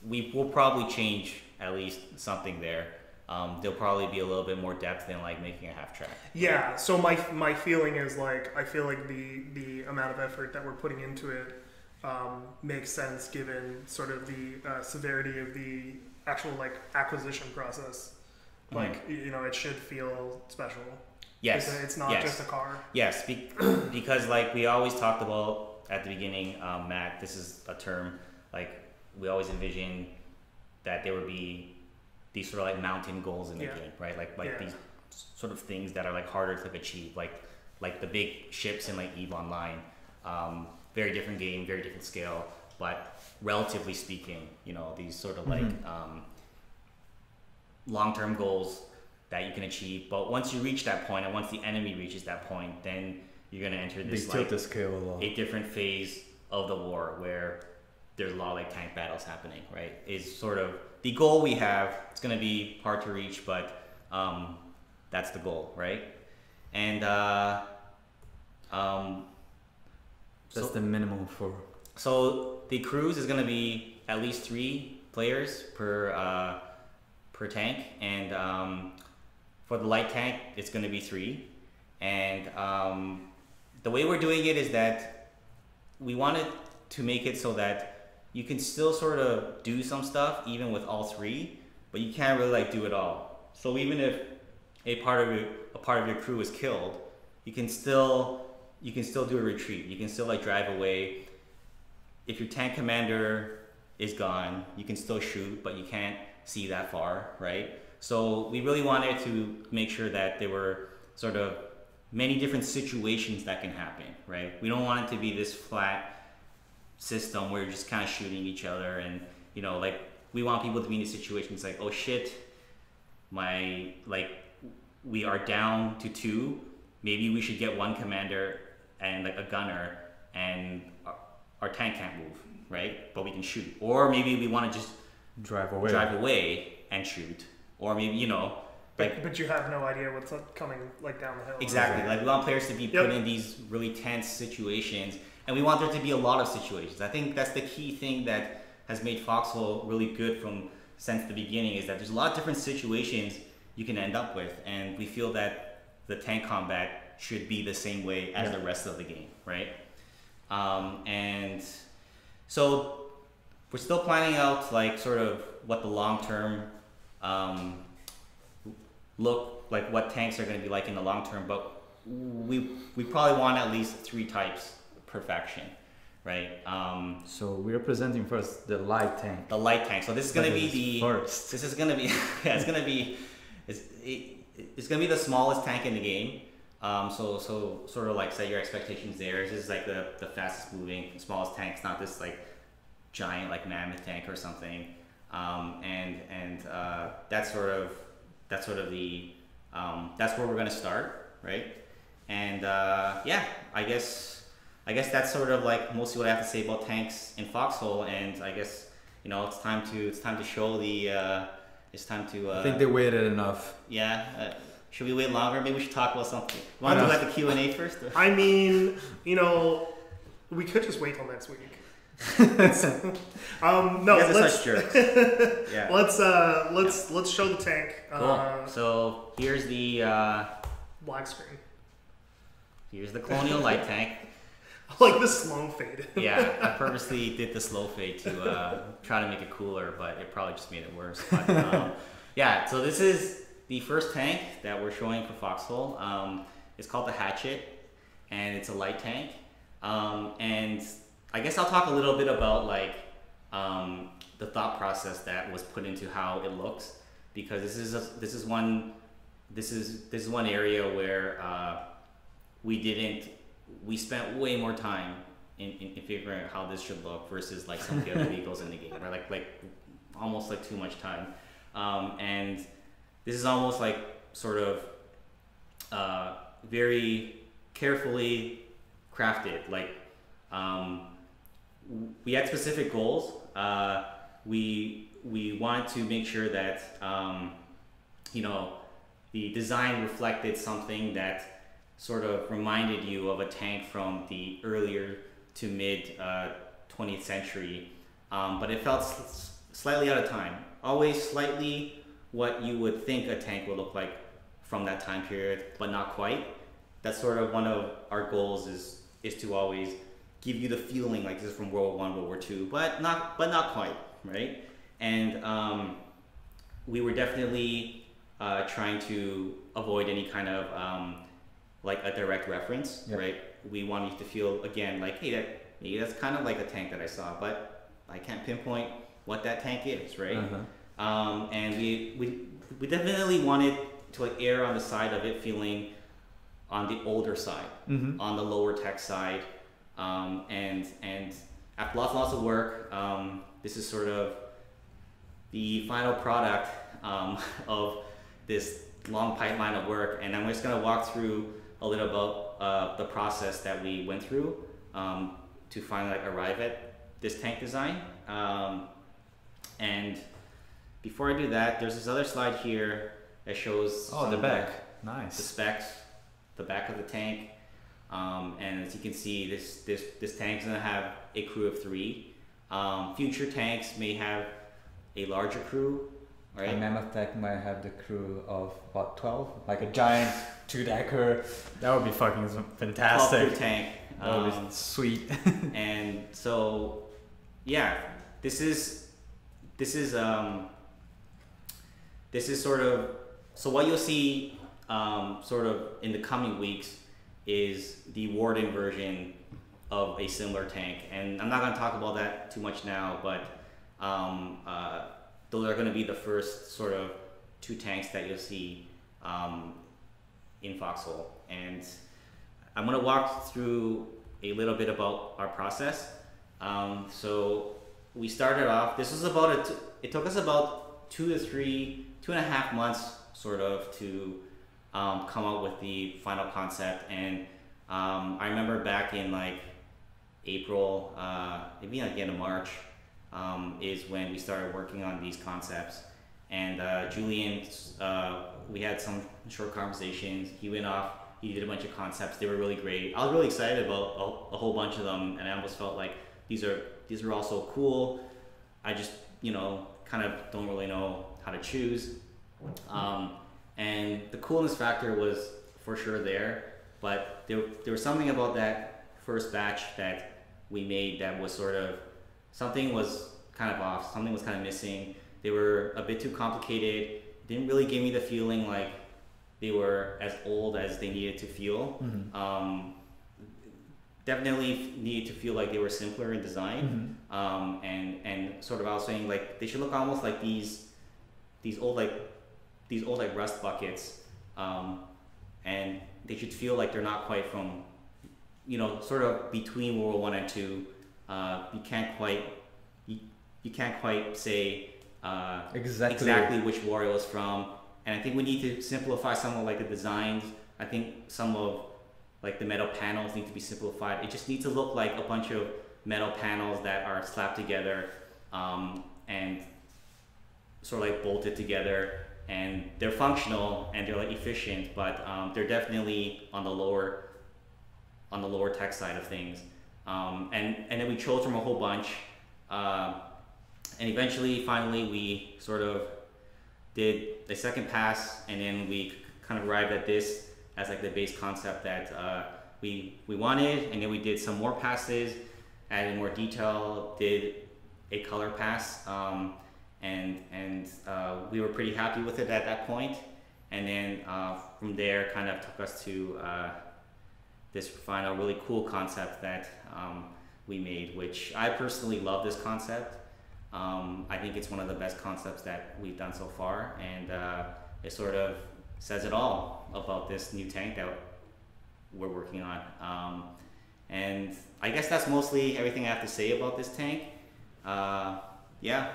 we will probably change at least something there. There'll probably be a little bit more depth than like making a half track. Yeah, so my feeling is like, I feel like the amount of effort that we're putting into it makes sense given sort of the severity of the actual like acquisition process. Like, you know, it should feel special. Yes. It's not just a car. Yes, because like we always talked about at the beginning, Matt, this is a term, like we always envision that there would be these sort of like mountain goals in the game, right? Like these sort of things that are like harder to achieve, like the big ships in like EVE Online. very different game, very different scale, but relatively speaking, you know, these sort of like long-term goals that you can achieve. But once you reach that point, and once the enemy reaches that point, then you're gonna enter this tilt the scale a lot. a different phase of the war where there's a lot of like tank battles happening, right? Is sort of the goal we have. It's gonna be hard to reach, but that's the goal, right? And that's the minimum for. So the cruise is gonna be at least 3 players per tank, and for the light tank, it's gonna be 3. And the way we're doing it is that we wanted to make it so that you can still sort of do some stuff even with all 3, but you can't really like do it all. So even if a part of your crew is killed, you can still do a retreat. You can still like drive away. If your tank commander is gone, you can still shoot, but you can't see that far, right? So we really wanted to make sure that there were sort of many different situations that can happen, right? We don't want it to be this flat system where you're just kind of shooting each other, and you know, like we want people to be in these situations like, oh shit, we are down to 2. Maybe we should get 1 commander and like a gunner, and our tank can't move, right? But we can shoot. Or maybe we want to just drive away and shoot. Or maybe, you know, like, but you have no idea what's coming like down the hill. Exactly. Like we want players to be put in these really tense situations, and we want there to be a lot of situations. I think that's the key thing that has made Foxhole really good since the beginning, is that there's a lot of different situations you can end up with, and we feel that the tank combat should be the same way as the rest of the game, right? And so we're still planning out like sort of what the long-term look like, what tanks are going to be like in the long term, but we probably want at least 3 types per faction, right? So we're presenting first the light tank. The light tank. So this is going to be the first. This is going to be it's going to be it's going to be the smallest tank in the game. So sort of like set your expectations there. This is like the fastest moving, smallest tank. It's not this like giant like mammoth tank or something. And that's sort of the that's where we're gonna start, right? And yeah, I guess that's sort of like mostly what I have to say about tanks in Foxhole. And I guess, you know, it's time to show the it's time to. I think they waited enough. Yeah. Should we wait longer? Maybe we should talk about something. Want to do like the Q&A first? I mean, you know, we could just wait till next week. No, let's jerks. Yeah. Let's show the tank. Cool. So here's the black screen. Here's the Colonial light tank. I like the slow fade. Yeah, I purposely did the slow fade to try to make it cooler, but it probably just made it worse. But yeah, so this is the first tank that we're showing for Foxhole. It's called the Hatchet, and it's a light tank. And I guess I'll talk a little bit about like the thought process that was put into how it looks, because this is one area where we spent way more time in figuring out how this should look versus like some of the other vehicles in the game, right? Like almost like too much time, and this is almost like sort of very carefully crafted. Like we had specific goals. We wanted to make sure that you know, the design reflected something that sort of reminded you of a tank from the earlier to mid 20th century, but it felt slightly out of time. Always slightly what you would think a tank would look like from that time period, but not quite. That's sort of one of our goals, is to always give you the feeling like this is from World War I, World War II, but not quite, right? And we were definitely trying to avoid any kind of like a direct reference, right? We wanted you to feel again like, hey, maybe that's kind of like a tank that I saw, but I can't pinpoint what that tank is, right? And we definitely wanted to err on the side of it feeling on the older side, on the lower tech side, And after lots of work, this is sort of the final product of this long pipeline of work, and I'm just going to walk through a little about the process that we went through to finally arrive at this tank design. And before I do that, there's this other slide here that shows the back. Nice. The specs, the back of the tank, and as you can see, this tank's going to have a crew of 3. Future tanks may have a larger crew. Right. A Mammoth tank might have the crew of what, 12? Like a giant 2-decker. That would be fucking fantastic. 12-crew tank. That would be sweet. And so, yeah, this is sort of, so what you'll see sort of in the coming weeks is the Warden version of a similar tank. And I'm not going to talk about that too much now, but those are going to be the first sort of 2 tanks that you'll see in Foxhole. And I'm going to walk through a little bit about our process. So we started off, this was about, it took us about 2.5 months sort of to come up with the final concept. And I remember back in like April, maybe like the end of March, is when we started working on these concepts. And Julian, we had some short conversations. He went off, he did a bunch of concepts. They were really great. I was really excited about a whole bunch of them, and I almost felt like these are all so cool. I just, kind of don't really know how to choose. And the coolness factor was for sure there, but there was something about that first batch that we made that was sort of, something was kind of off, something was kind of missing. They were a bit too complicated, didn't really give me the feeling like they were as old as they needed to feel. Mm-hmm. Definitely needed to feel like they were simpler in design. Mm-hmm. And sort of I was saying like they should look almost like these old rust buckets, and they should feel like they're not quite from, sort of between World War I and II. You can't quite say exactly which war it was from, and I think we need to simplify some of like the designs. I think some of like the metal panels need to be simplified. It just needs to look like a bunch of metal panels that are slapped together and sort of like bolted together, and they're functional and they're like efficient, but they're definitely on the lower tech side of things. And then we chose from a whole bunch, and eventually, finally, we sort of did a second pass, and then we kind of arrived at this as like the base concept that we wanted, and then we did some more passes, added more detail, did a color pass, and we were pretty happy with it at that point. And then from there, kind of took us to this final really cool concept that we made, which I personally love this concept. I think it's one of the best concepts that we've done so far, and it sort of says it all about this new tank that we're working on. And I guess that's mostly everything I have to say about this tank. Yeah.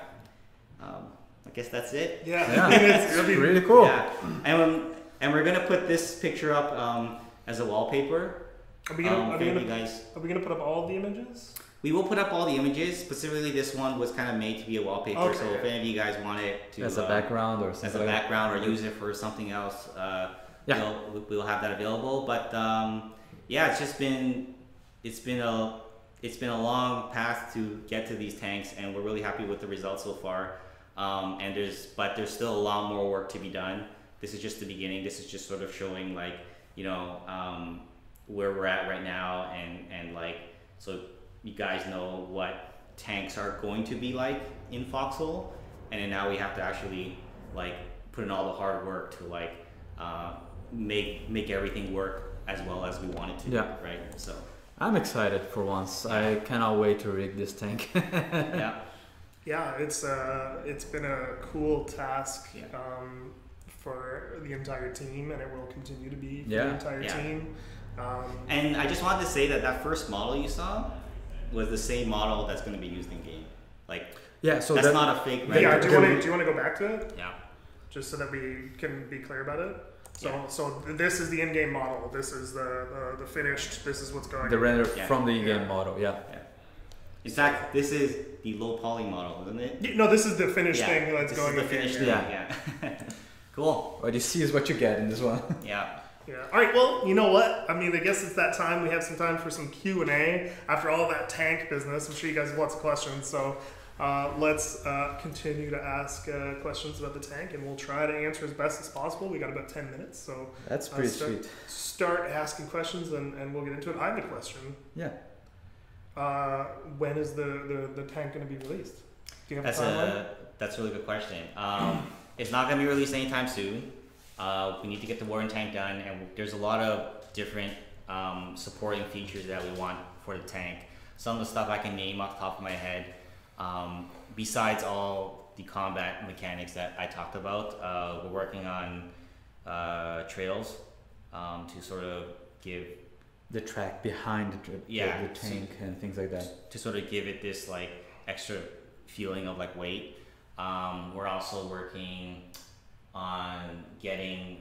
I guess that's it. Yeah. It's really cool. Yeah. And we're gonna put this picture up as a wallpaper. Are we gonna put up all of the images? We will put up all the images. Specifically, this one was kind of made to be a wallpaper. Okay. So if any of you guys want it to as a background or something, or use it for something else, we'll have that available. But it's been a long path to get to these tanks, and we're really happy with the results so far. And there's still a lot more work to be done. This is just the beginning. This is just sort of showing like where we're at right now, and like so you guys know what tanks are going to be like in Foxhole, and then now we have to actually like put in all the hard work to like make everything work as well as we want it to. Yeah. Right. So I'm excited for once. I cannot wait to rig this tank. Yeah. Yeah, it's been a cool task for the entire team, and it will continue to be for the entire team. And I just wanted to say that that first model you saw was the same model that's going to be used in game. Like, yeah, so that's not a fake. Right? Yeah. Do you want to go back to it? Yeah. Just so that we can be clear about it. So this is the in-game model. This is the finished. This is what's going. The render Yeah. from the in-game model. Yeah. In fact, this is the low poly model, isn't it? No, this is the finished thing that's this going. Is the finished thing. Yeah. Cool. What you see is what you get in this one. Yeah. Yeah. All right. Well, you know what? I mean, I guess it's that time. We have some time for some Q&A after all that tank business. I'm sure you guys have lots of questions. So let's continue to ask questions about the tank, and we'll try to answer as best as possible. We got about 10 minutes, so that's pretty sweet. Start asking questions, and we'll get into it. I have a question. Yeah. When is the tank going to be released? Do you have a timeline? That's a really good question. It's not going to be released anytime soon. We need to get the Warden tank done, and there's a lot of different supporting features that we want for the tank. Some of the stuff I can name off the top of my head, besides all the combat mechanics that I talked about, we're working on trails to sort of give the track behind the tank and things like that. To sort of give it this like extra feeling of like weight. We're also working on getting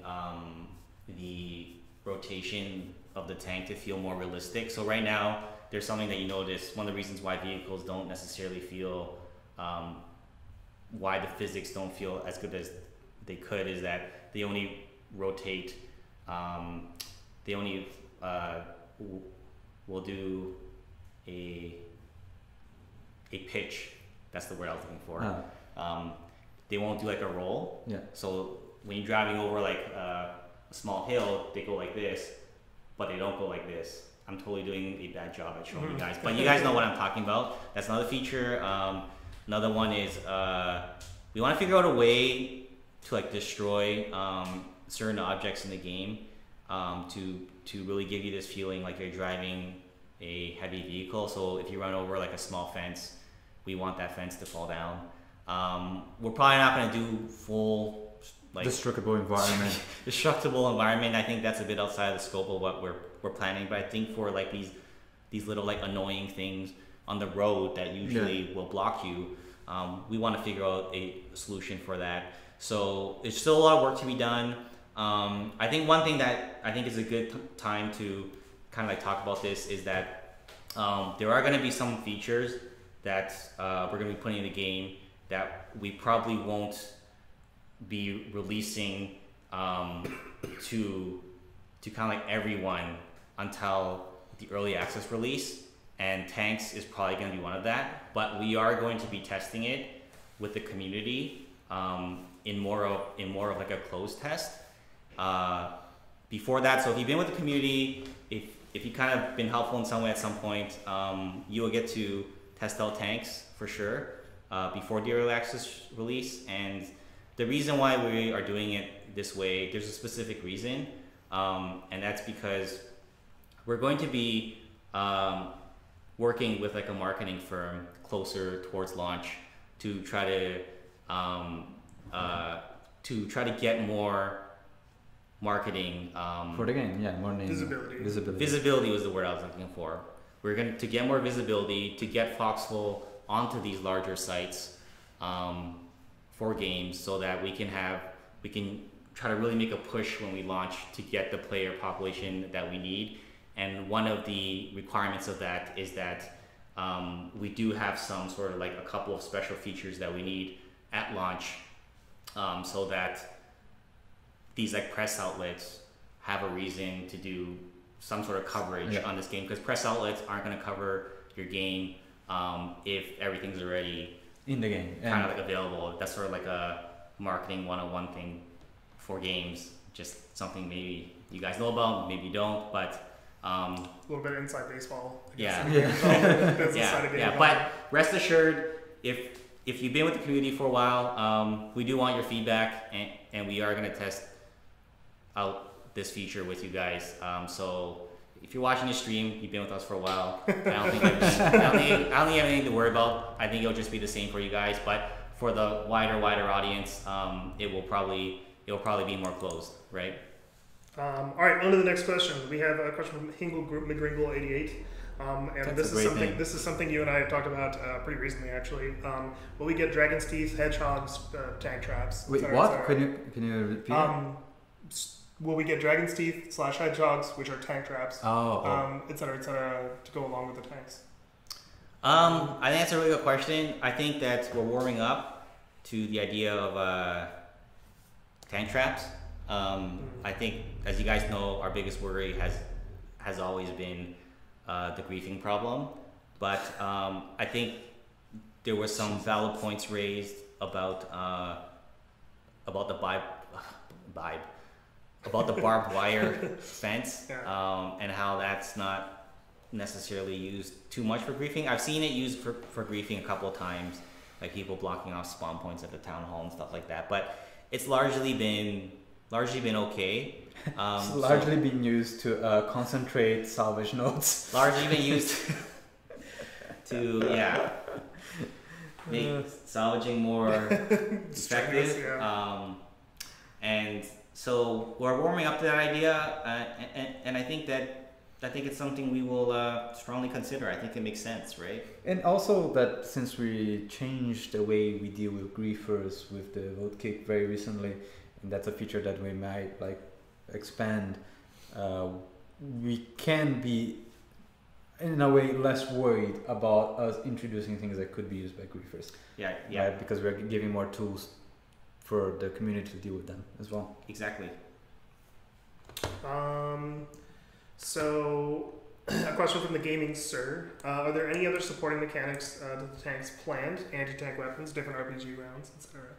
the rotation of the tank to feel more realistic. So right now, there's something that you notice. One of the reasons why vehicles don't necessarily feel, why the physics don't feel as good as they could, is that they only rotate, they only will do a pitch. That's the word I was looking for. They won't do like a roll. Yeah. So when you're driving over like a small hill, they go like this, but they don't go like this. I'm totally doing a bad job at showing you guys, but you guys know what I'm talking about. That's another feature. Another one is we want to figure out a way to like destroy certain objects in the game to really give you this feeling like you're driving a heavy vehicle. So if you run over like a small fence, we want that fence to fall down. We're probably not going to do full like destructible environment. Destructible environment. I think that's a bit outside of the scope of what we're planning. But I think for like these little like annoying things on the road that usually will block you, we want to figure out a solution for that. So there's still a lot of work to be done. I think one thing that I think is a good time to kind of like talk about this is that there are going to be some features that we're going to be putting in the game that we probably won't be releasing to kind of like everyone until the early access release, and tanks is probably going to be one of that. But we are going to be testing it with the community in more of like a closed test. Before that, so if you've been with the community, if you kind of been helpful in some way at some point, you will get to test out tanks for sure before the early access release. And the reason why we are doing it this way, there's a specific reason, and that's because we're going to be working with like a marketing firm closer towards launch to try to get more marketing for the game. More name. Visibility was the word I was looking for. We're going to get more visibility to get Foxhole onto these larger sites for games, so that we can try to really make a push when we launch to get the player population that we need. And one of the requirements of that is that we do have some sort of like a couple of special features that we need at launch, so that these like press outlets have a reason to do some sort of coverage on this game, because press outlets aren't going to cover your game if everything's already in the game, kind of like available. That's sort of like a marketing 101 thing for games. Just something maybe you guys know about, maybe you don't, but a little bit inside baseball. Yeah. Yeah. But rest assured, if you've been with the community for a while, we do want your feedback, and we are going to test out this feature with you guys. So if you're watching the stream, you've been with us for a while. I don't think you have anything to worry about. I think it'll just be the same for you guys. But for the wider audience, it will probably be more closed, right? All right, on to the next question. We have a question from Hingle Group McGringle88. And this is something you and I have talked about pretty recently, actually. Will we get dragon's teeth, hedgehogs, tank traps? Wait, what? Can you repeat? Will we get dragon's teeth / hedgehogs, which are tank traps, et cetera, to go along with the tanks? I think that's a really good question. I think that we're warming up to the idea of tank traps. I think, as you guys know, our biggest worry has always been the griefing problem, but I think there were some valid points raised about the barbed wire fence, and how that's not necessarily used too much for griefing. I've seen it used for griefing a couple of times, like people blocking off spawn points at the town hall and stuff like that, but it's largely been okay. It's largely been used to concentrate salvage nodes. Largely been used to make salvaging more effective. And so we're warming up to that idea, and I think it's something we will strongly consider. I think it makes sense, right? And also that since we changed the way we deal with griefers with the vote kick very recently, and that's a feature that we might expand, we can be in a way less worried about us introducing things that could be used by griefers. Yeah. Right? Because we're giving more tools for the community to deal with them as well. Exactly. So a question from the gaming sir. Are there any other supporting mechanics that the tanks planned? Anti-tank weapons, different RPG rounds, etc.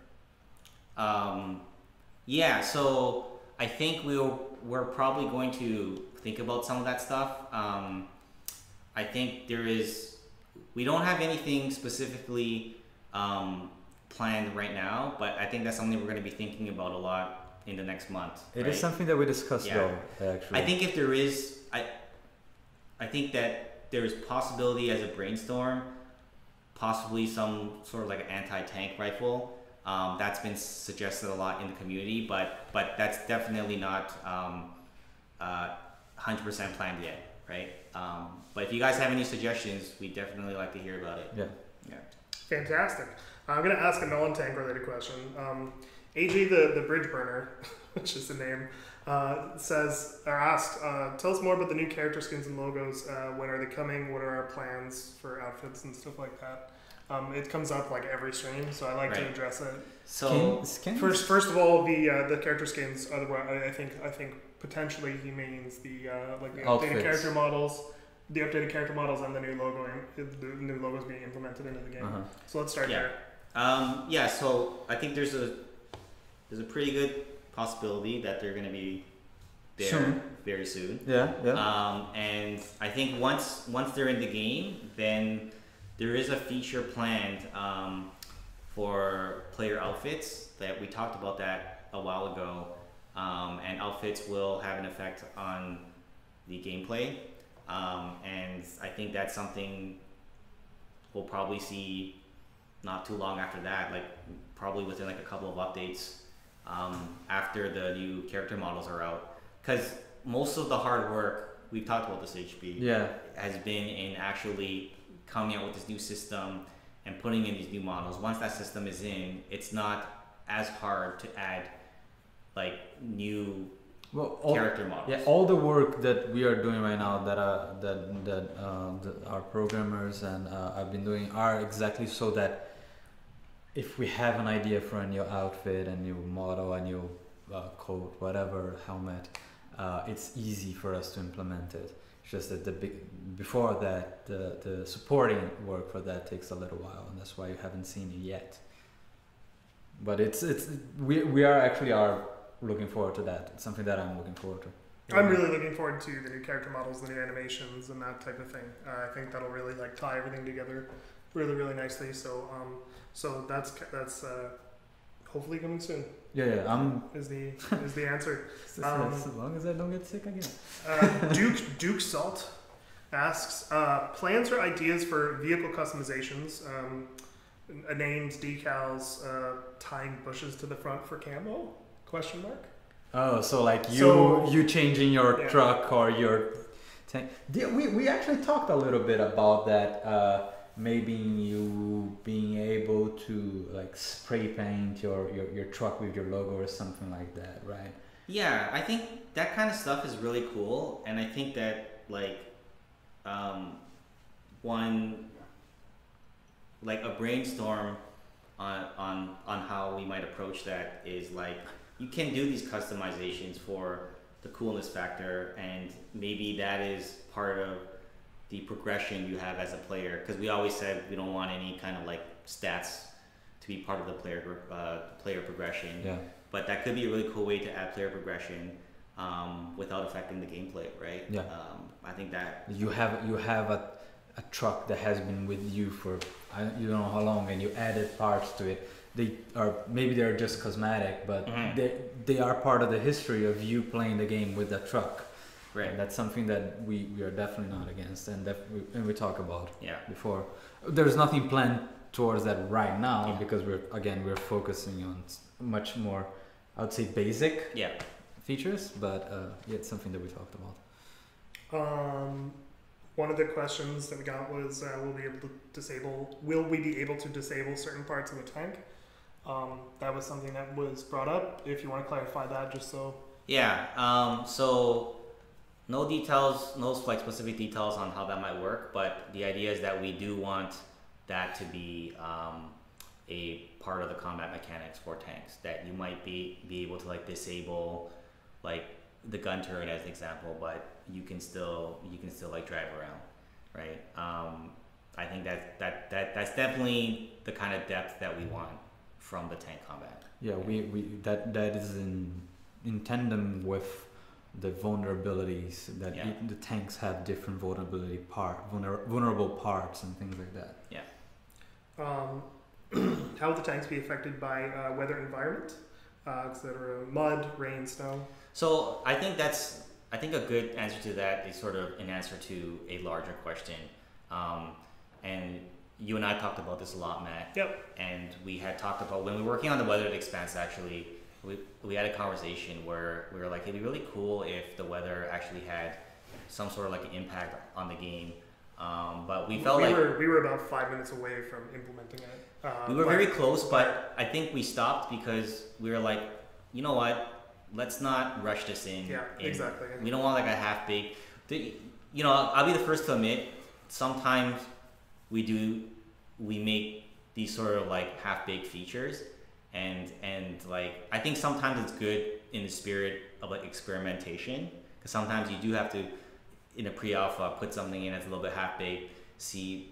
Yeah, so I think we're probably going to think about some of that stuff. I think we don't have anything specifically planned right now, but I think that's something we're going to be thinking about a lot in the next month. It is something that we discussed though, actually. I think if there is, I think that there's possibility as a brainstorm, possibly some sort of like an anti-tank rifle. That's been suggested a lot in the community, but that's definitely not 100% planned yet, right? But if you guys have any suggestions, we'd definitely like to hear about it. Yeah. Fantastic. I'm going to ask a non-tank related question. AJ the Bridge Burner, which is the name, asked, tell us more about the new character skins and logos. When are they coming? What are our plans for outfits and stuff like that? It comes up like every stream, so I like to address it. So skins? First of all, the character skins. Otherwise, I think potentially he means the updated character models, and the new logos being implemented into the game. So let's start there. So I think there's a pretty good possibility that they're going to be there very soon. And I think once they're in the game, then there is a feature planned for player outfits that we talked about that a while ago, and outfits will have an effect on the gameplay, and I think that's something we'll probably see not too long after that, like probably within like a couple of updates after the new character models are out, because most of the hard work, we've talked about this HB, has been in actually coming out with this new system and putting in these new models. Once that system is in, it's not as hard to add like new character models. Yeah, all the work that we are doing right now that our programmers and I've been doing are exactly so that if we have an idea for a new outfit, a new model, a new coat, whatever, helmet, it's easy for us to implement it. It's just that before that, the supporting work for that takes a little while, and that's why you haven't seen it yet. But we are looking forward to that. It's something that I'm looking forward to. I'm really looking forward to the new character models, the new animations, and that type of thing. I think that'll really like tie everything together really, really nicely. So that's hopefully coming soon. Is the answer. As long as I don't get sick again. Duke Salt asks, plans or ideas for vehicle customizations, names, decals, tying bushes to the front for camo? Question mark. Oh, so like So- you changing your Yeah. truck or your tank. We actually talked a little bit about that. Maybe you being able to like spray paint your truck with your logo or something like that, right? Yeah, I think that kind of stuff is really cool, and I think that like one like a brainstorm on how we might approach that is like you can do these customizations for the coolness factor, and maybe that is part of the progression you have as a player, because we always said we don't want any kind of like stats to be part of the player progression. Yeah. But that could be a really cool way to add player progression without affecting the gameplay, right? Yeah. I think that You have a truck that has been with you for you don't know how long, and you added parts to it. They're just cosmetic, but they are part of the history of you playing the game with that truck. right. And that's something that we are definitely not against, and we talk about Yeah. before. There's nothing planned towards that right now Yeah. because we're focusing on much more, I would say, basic Yeah. features, but yeah, it's something that we talked about. One of the questions that we got was, will we be able to disable certain parts of the tank? That was something that was brought up. If you want to clarify that, just so. Yeah. So no details, no like specific details on how that might work, but the idea is that we do want that to be a part of the combat mechanics for tanks, that you might be able to like disable like the gun turret as an example, but you can still like drive around, right? I think that's definitely the kind of depth that we want from the tank combat. Yeah, that is in tandem with the vulnerabilities that Yeah. the tanks have different vulnerable parts and things like that. Yeah. How will the tanks be affected by weather environment, etc.? Mud, rain, snow. So I think a good answer to that is sort of an answer to a larger question. And you and I talked about this a lot, Matt. Yep. And we had talked about when we were working on the Weathered Expanse, actually, we had a conversation where we were like, it'd be really cool if the weather actually had some sort of like an impact on the game. But we felt we were about 5 minutes away from implementing it. we were very close, but I think we stopped because we were like, you know what? Let's not rush this in. Yeah, exactly. We don't want like a half-baked. You know, I'll be the first to admit, sometimes we make these sort of like half-baked features, and like I think sometimes it's good in the spirit of like experimentation, because sometimes you do have to, in a pre-alpha, put something in that's a little bit half-baked, see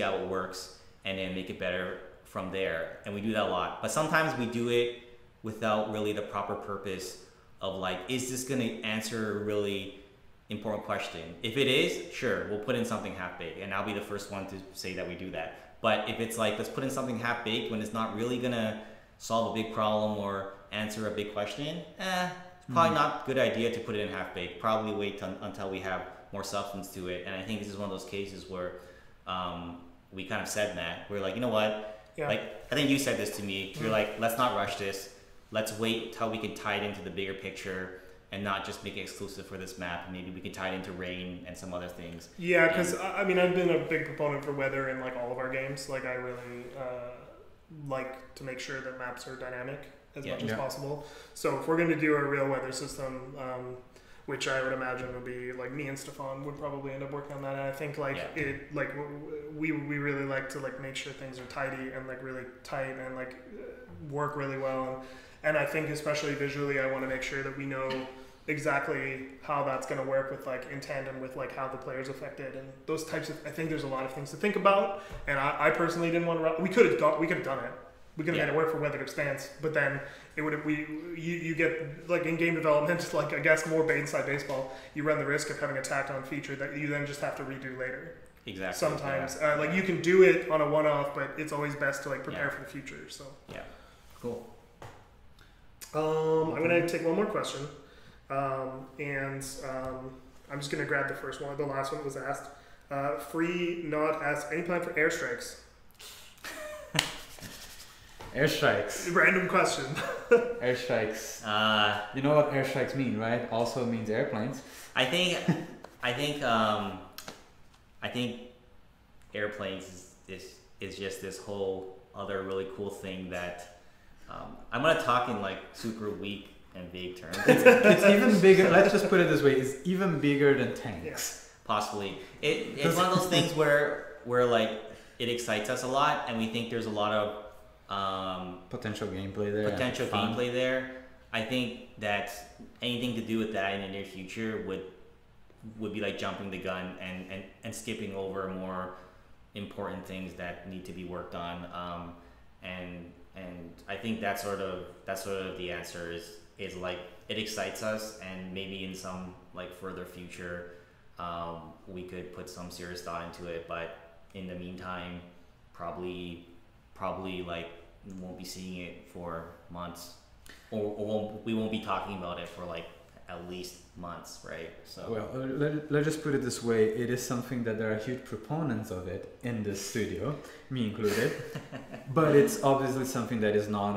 how it works, and then make it better from there. And we do that a lot. But sometimes we do it without really the proper purpose of like, is this going to answer a really important question? If it is, sure, we'll put in something half-baked, and I'll be the first one to say that we do that. But if it's like, let's put in something half-baked when it's not really going to solve a big problem or answer a big question, it's probably not a good idea to put it in half-baked. Probably wait until we have more substance to it. And I think this is one of those cases where we kind of said that. We're like, you know what? Yeah. Like, I think you said this to me. You're like, let's not rush this. Let's wait till we can tie it into the bigger picture and not just make it exclusive for this map. Maybe we can tie it into rain and some other things. Yeah, because I mean, I've been a big proponent for weather in like all of our games. Like, I really like to make sure that maps are dynamic as much as possible. So if we're going to do a real weather system, which I would imagine would be like me and Stefan would probably end up working on that. And I think like it, like we really like to like make sure things are tidy and like really tight and like work really well. And I think especially visually, I want to make sure that we know exactly how that's going to work with like in tandem with like how the player's affected and those types of. I think there's a lot of things to think about. And I personally didn't want to. We could have done it. We could have made it work for Weathered Expanse, but then it would have, you get like in game development, like I guess more inside baseball, you run the risk of having a tacked on feature that you then just have to redo later. Exactly. Sometimes like you can do it on a one-off, but it's always best to like prepare for the future. So yeah, cool. I'm gonna take one more question, and I'm just gonna grab the first one. The last one was asked. Free Not asked, any plan for airstrikes? Airstrikes. Random question. Airstrikes. You know what airstrikes mean, right? Also means airplanes. I think airplanes is just this whole other really cool thing that I'm gonna talk in like super weak and vague terms. It's even bigger. Let's just put it this way: it's even bigger than tanks. Yes. Possibly, it's one of those things where like it excites us a lot, and we think there's a lot of potential gameplay there. Potential gameplay there. I think that anything to do with that in the near future would be like jumping the gun and skipping over more important things that need to be worked on. And I think that's sort of the answer is like it excites us, and maybe in some like further future we could put some serious thought into it, but in the meantime probably like we won't be seeing it for months, or we won't be talking about it for like at least months, right? So well, let's just put it this way: it is something that there are huge proponents of it in this studio, me included. But it's obviously something that is not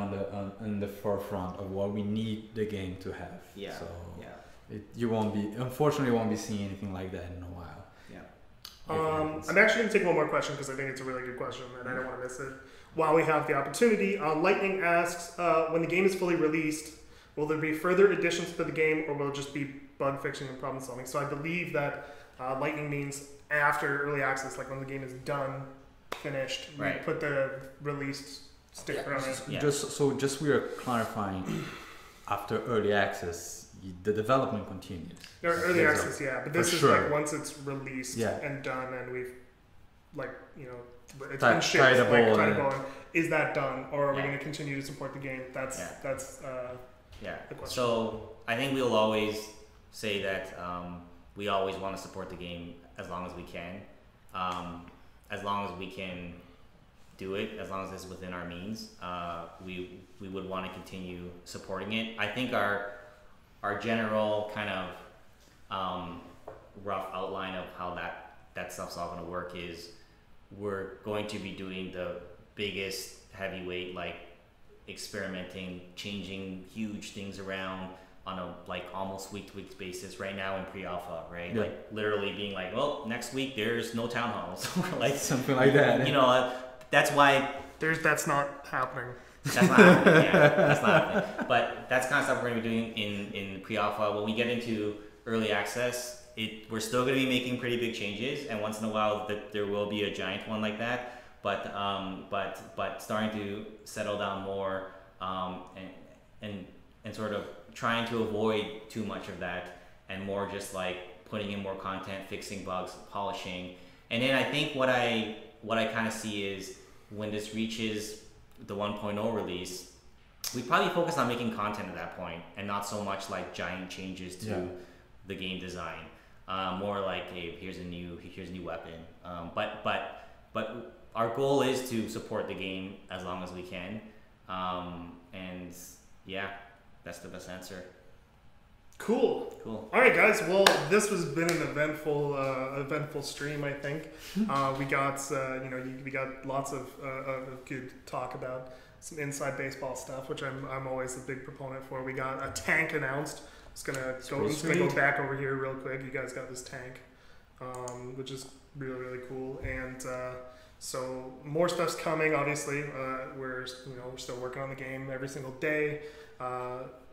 on the forefront of what we need the game to have. Yeah. So yeah. You won't be, unfortunately, won't be seeing anything like that in a while. Yeah. I'm actually going to take one more question because I think it's a really good question and I don't want to miss it. While we have the opportunity, Lightning asks, when the game is fully released, will there be further additions to the game, or will it just be bug fixing and problem solving? So I believe that Lightning means after early access, like when the game is done, finished, we Right. put the released sticker on it. Yeah. Just we are clarifying, after early access, the development continues. Early access, yeah, but this For is sure. like once it's released Yeah. and done, and we've like it's Ti- been shipped. titable Like, and- titable. Is that done, or are we Yeah. going to continue to support the game? That's Yeah. the question. So I think we'll always say that we always want to support the game as long as we can, as long as we can do it, as long as it's within our means. We would want to continue supporting it. I think our general kind of rough outline of how that stuff's all going to work is we're going to be doing the biggest heavyweight, like experimenting, changing huge things around on a like almost week to week basis right now in pre-alpha, right? Yeah. Like literally being like, well, next week there's no town halls, or like Something like that. You know, that's why that's not happening. that's not happening. Yeah, that's not happening. But that's kind of stuff we're going to be doing in pre-alpha. When we get into early access, we're still going to be making pretty big changes, and once in a while there will be a giant one like that. But starting to settle down more, and sort of trying to avoid too much of that, and more just like putting in more content, fixing bugs, polishing. And then I think what I kind of see is when this reaches the 1.0 release, we probably focus on making content at that point, and not so much like giant changes to the game design. More like, hey, here's a new weapon. But our goal is to support the game as long as we can, and yeah, that's the best answer. Cool. All right, guys. Well, this has been an eventful stream. I think we got we got lots of good talk about some inside baseball stuff, which I'm always a big proponent for. We got a tank announced. I'm just gonna go back over here real quick. You guys got this tank, which is really really cool, and so more stuff's coming. Obviously, we're still working on the game every single day.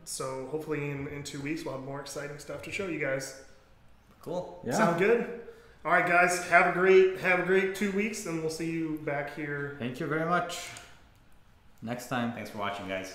So hopefully in 2 weeks we'll have more exciting stuff to show you guys. Cool. Yeah. Sound good? All right, guys. Have a great 2 weeks, and we'll see you back here. Thank you very much. Next time. Thanks for watching, guys.